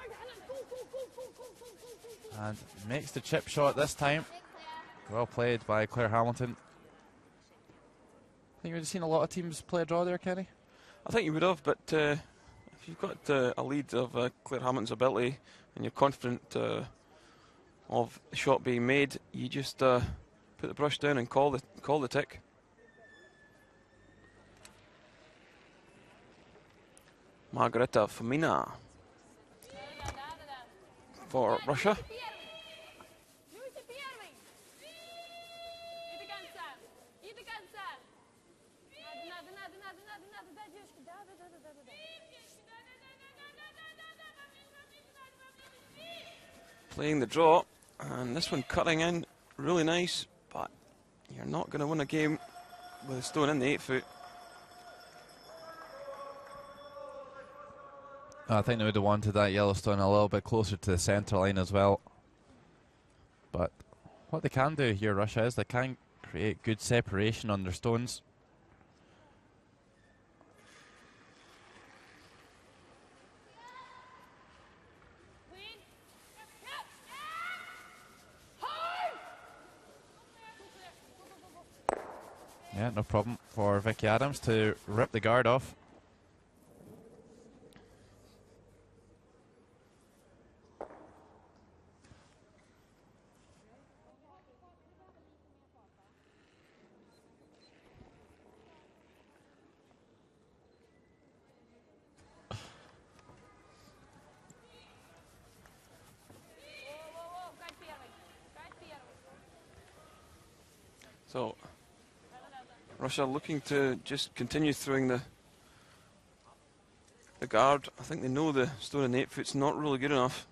And makes the chip shot this time. Well played by Claire Hamilton. I think you would have seen a lot of teams play a draw there, Kenny? I think you would have, but if you've got a lead of Claire Hamilton's ability and you're confident of the shot being made, you just put the brush down and call the tick. Margareta Fomina for Russia. Playing the draw, and this one cutting in really nice, but you're not going to win a game with a stone in the 8 foot. I think they would have wanted that Yellowstone a little bit closer to the centre line as well. But what they can do here, Russia, is they can create good separation on their stones. Yeah, no problem for Vicky Adams to rip the guard off. So Russia looking to just continue throwing the guard. I think they know the stone in 8 foot's not really good enough.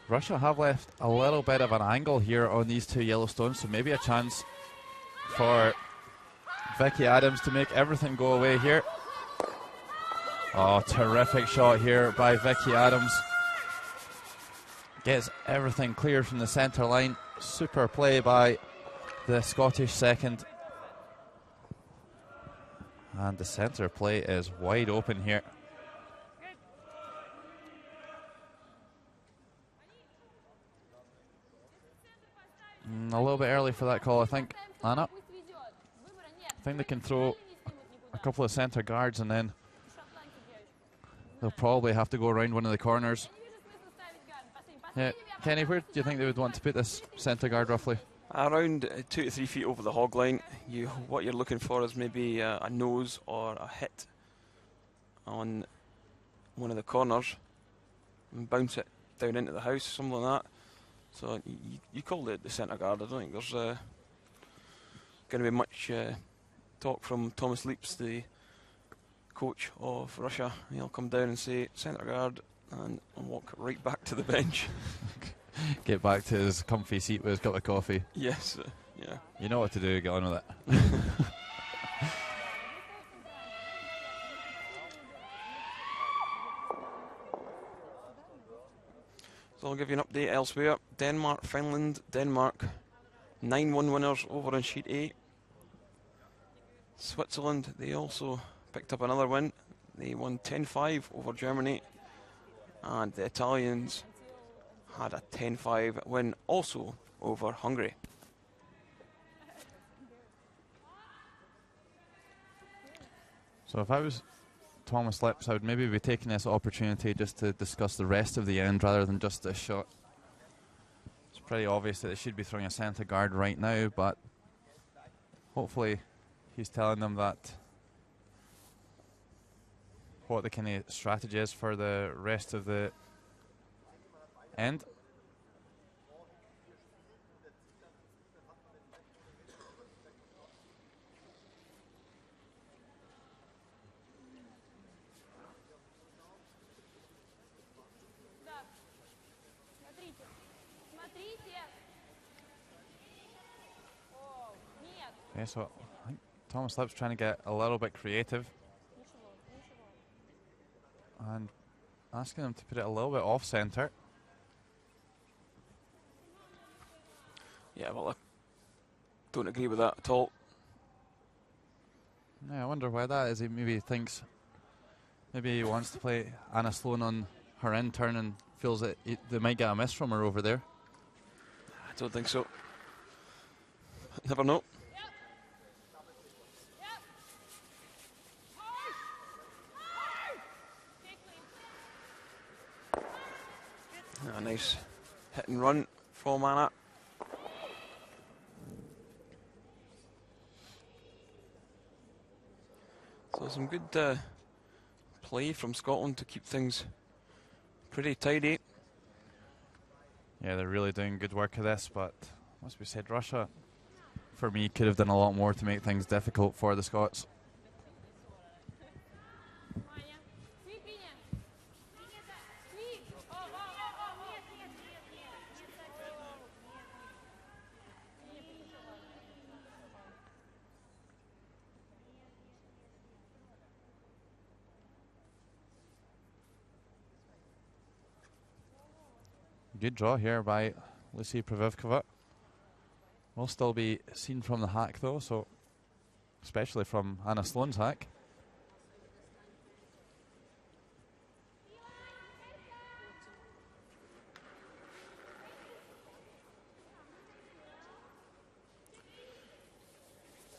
Russia have left a little bit of an angle here on these two Yellowstones, so maybe a chance for Vicky Adams to make everything go away here. Oh, terrific shot here by Vicky Adams. Gets everything clear from the centre line. Super play by the Scottish second. And the centre play is wide open here. A little bit early for that call, I think. Anna? I think they can throw a couple of centre guards and then they'll probably have to go around one of the corners. Yeah. Kenny, where do you think they would want to put this centre guard roughly? Around 2 to 3 feet over the hog line. What you're looking for is maybe a nose or a hit on one of the corners and bounce it down into the house, something like that. So you call it the centre guard. I don't think there's going to be much talk from Thomas Leaps, the coach of Russia. He'll come down and say centre guard and walk right back to the bench. Get back to his comfy seat with his cup of coffee. Yes, yeah. You know what to do, get on with it. So I'll give you an update elsewhere. Denmark, Finland, Denmark 9-1 winners over on sheet A. Switzerland, they also picked up another win. They won 10-5 over Germany. And the Italians had a 10-5 win also over Hungary. So if I was Thomas Lips, I would maybe be taking this opportunity just to discuss the rest of the end rather than just this shot. It's pretty obvious that they should be throwing a centre guard right now, but hopefully he's telling them that what the kind of strategy is for the rest of the end. Okay, so I think Thomas Lips trying to get a little bit creative and asking them to put it a little bit off centre. Yeah, well, I don't agree with that at all. Yeah, I wonder why that is. He maybe thinks, maybe he wants to play Anna Sloan on her end turn and feels that they might get a miss from her over there. I don't think so. Never know. A nice hit and run from Anna. So some good play from Scotland to keep things pretty tidy. Yeah, they're really doing good work of this, but must be said, Russia, for me, could have done a lot more to make things difficult for the Scots. Good draw here by Lucy Pravivkova. Will still be seen from the hack though, so especially from Anna Sloan's hack.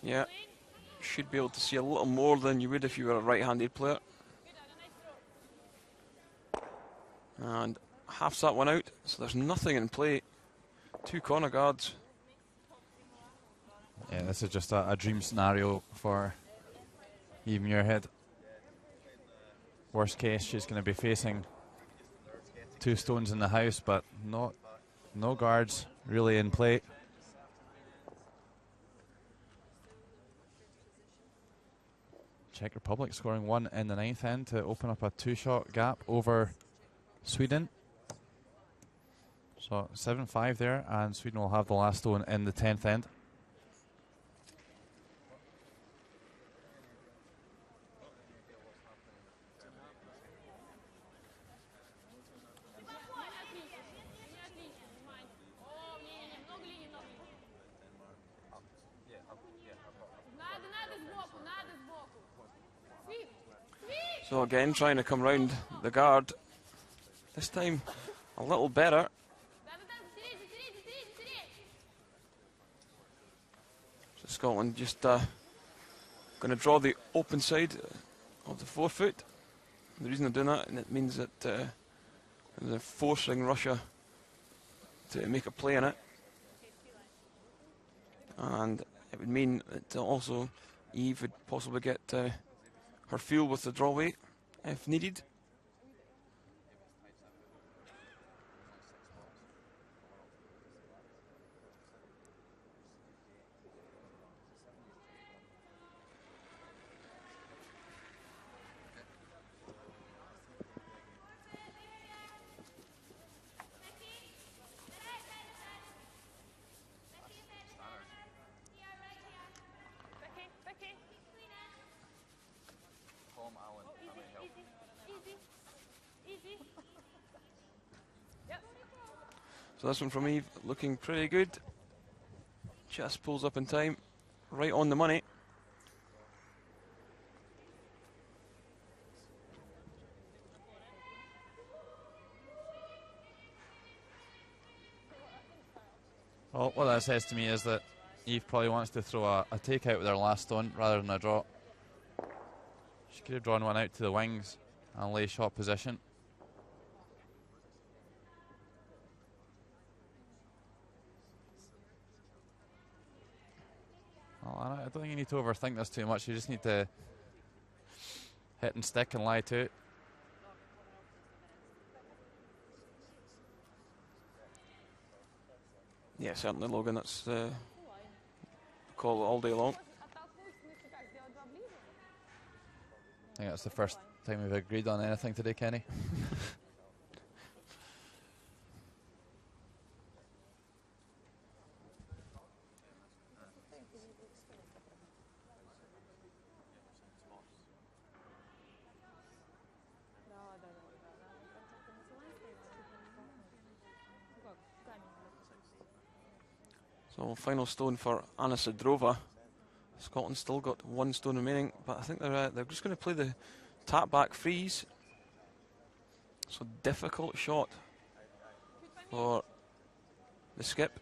Yeah, should be able to see a little more than you would if you were a right-handed player. And halves that one out, so there's nothing in play. 2 corner guards. Yeah, this is just a dream scenario for Eve Muirhead. Worst case, she's going to be facing 2 stones in the house, but no guards really in play. Czech Republic scoring 1 in the 9th end to open up a 2-shot gap over Sweden. So 7-5 there, and Sweden will have the last stone in the 10th end. So again, trying to come round the guard. This time, a little better. So Scotland just going to draw the open side of the forefoot. The reason they're doing that, and it means that they're forcing Russia to make a play in it. And it would mean that also Eve would possibly get her feel with the draw weight if needed. So this one from Eve looking pretty good. Just pulls up in time, right on the money. Well, what that says to me is that Eve probably wants to throw a takeout with her last stone rather than a draw. She could have drawn one out to the wings and lay shot position. Well, I don't think you need to overthink this too much. You just need to hit and stick and lie to it. Yeah, certainly, Logan. That's call it all day long. I think that's the first time we've agreed on anything today, Kenny. So final stone for Anna Sidrova. Scotland still got one stone remaining, but I think they're just going to play the tap back freeze. So difficult shot for the skip.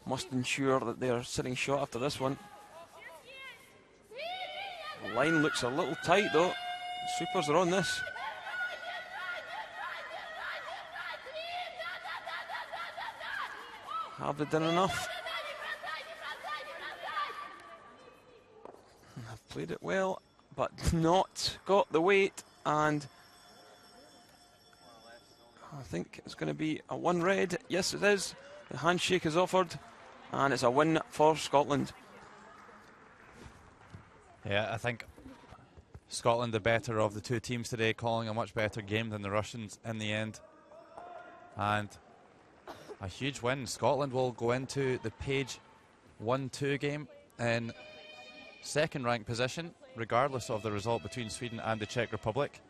Must ensure that they are sitting short after this one. The line looks a little tight though. Supers are on this. Have they done enough? I've played it well, but not got the weight, and I think it's going to be a one red. Yes, it is. The handshake is offered, and it's a win for Scotland. Yeah, I think Scotland the better of the two teams today, calling a much better game than the Russians in the end. And a huge win. Scotland will go into the Page 1-2 game in second ranked position, regardless of the result between Sweden and the Czech Republic.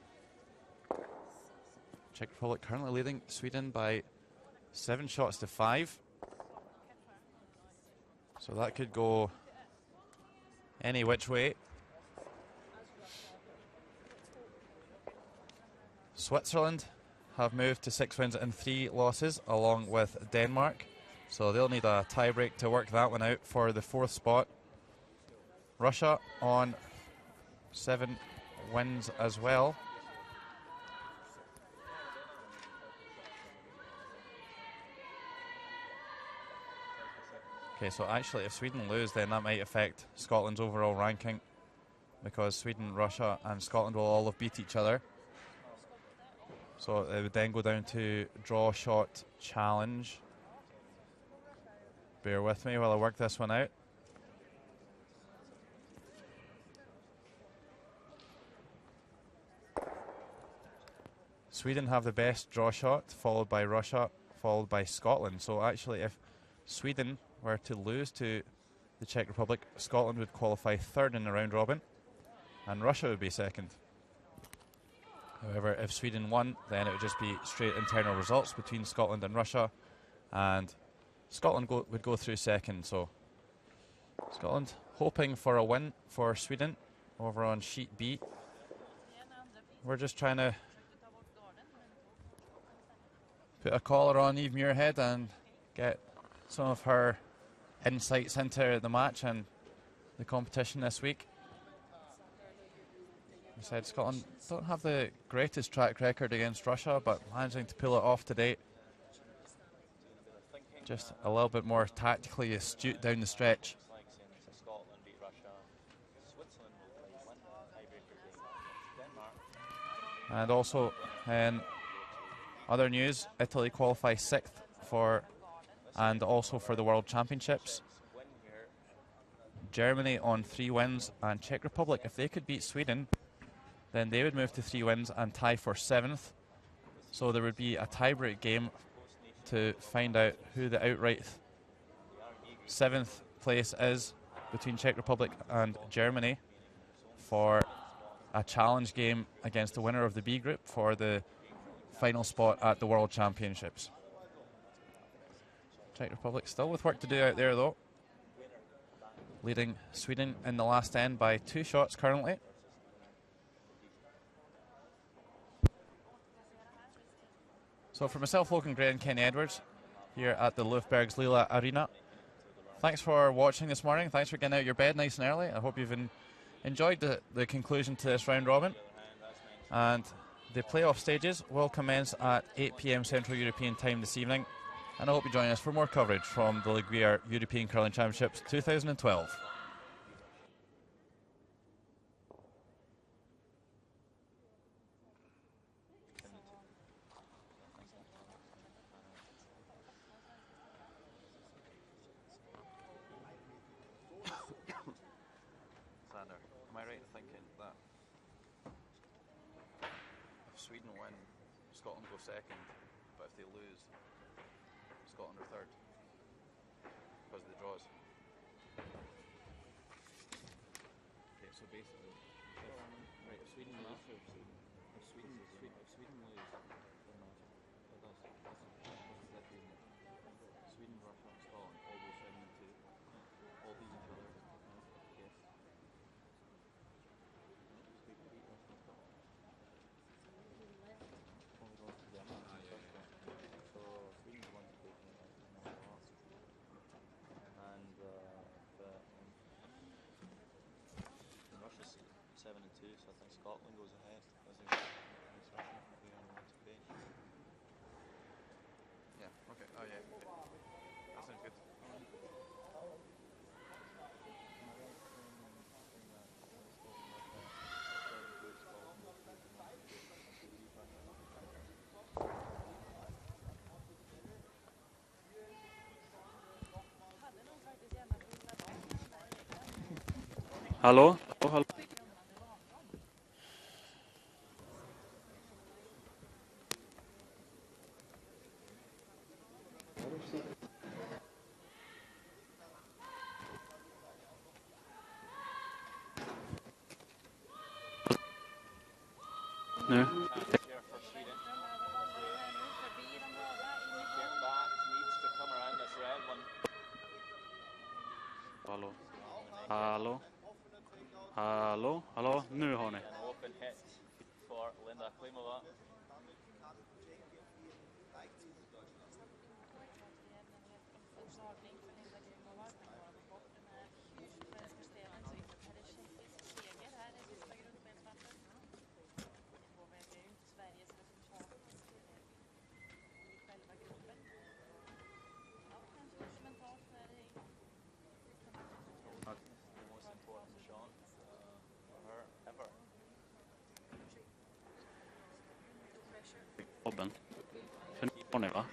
Czech Republic currently leading Sweden by 7 shots to 5. So that could go any which way. Switzerland have moved to 6 wins and 3 losses along with Denmark. So they'll need a tiebreak to work that one out for the 4th spot. Russia on 7 wins as well. Okay, so actually if Sweden lose, then that might affect Scotland's overall ranking, because Sweden, Russia and Scotland will all have beat each other. So it would then go down to draw shot challenge. Bear with me while I work this one out. Sweden have the best draw shot, followed by Russia, followed by Scotland. So actually if Sweden were to lose to the Czech Republic, Scotland would qualify 3rd in the round robin and Russia would be 2nd. However, if Sweden won, then it would just be straight internal results between Scotland and Russia, and Scotland would go through second. So Scotland hoping for a win for Sweden over on sheet B. We're just trying to put a collar on Eve Muirhead and get some of her insights into the match and the competition this week. I said Scotland don't have the greatest track record against Russia, but managing to pull it off today. Just a little bit more tactically astute down the stretch. And also, in other news, Italy qualify 6th and also for the World Championships. Germany on 3 wins, and Czech Republic, if they could beat Sweden, then they would move to 3 wins and tie for 7th. So there would be a tiebreak game to find out who the outright 7th place is between Czech Republic and Germany for a challenge game against the winner of the B group for the final spot at the World Championships. Czech Republic still with work to do out there though, leading Sweden in the last end by 2 shots currently. So for myself, Logan Gray, and Kenny Edwards here at the Löfbergs Lila Arena, thanks for watching this morning. Thanks for getting out of your bed nice and early. I hope you've enjoyed the conclusion to this round robin. And the playoff stages will commence at 8 PM Central European time this evening. And I hope you join us for more coverage from the Gruyère European Curling Championships 2012. Sander, am I right in thinking that if Sweden win, Scotland go second, but if they lose, Scotland are third because of the draws? Okay, so basically, right, if Sweden lose, Sweden, Russia, and Scotland all go 7-2, all beat each other. Yes. Russia's 7-2, so I think Scotland goes ahead. Yeah, okay. Oh, yeah. Okay. That sounds good. Hallå? Hallå? Nu. Hallå? Hallå? Hallå? Hallå? Nu har ni. Jobben. För nu har ni, va?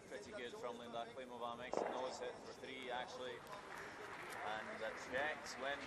Pretty good from Linda Klimova, makes a nose hit for 3 actually, and the Czechs win.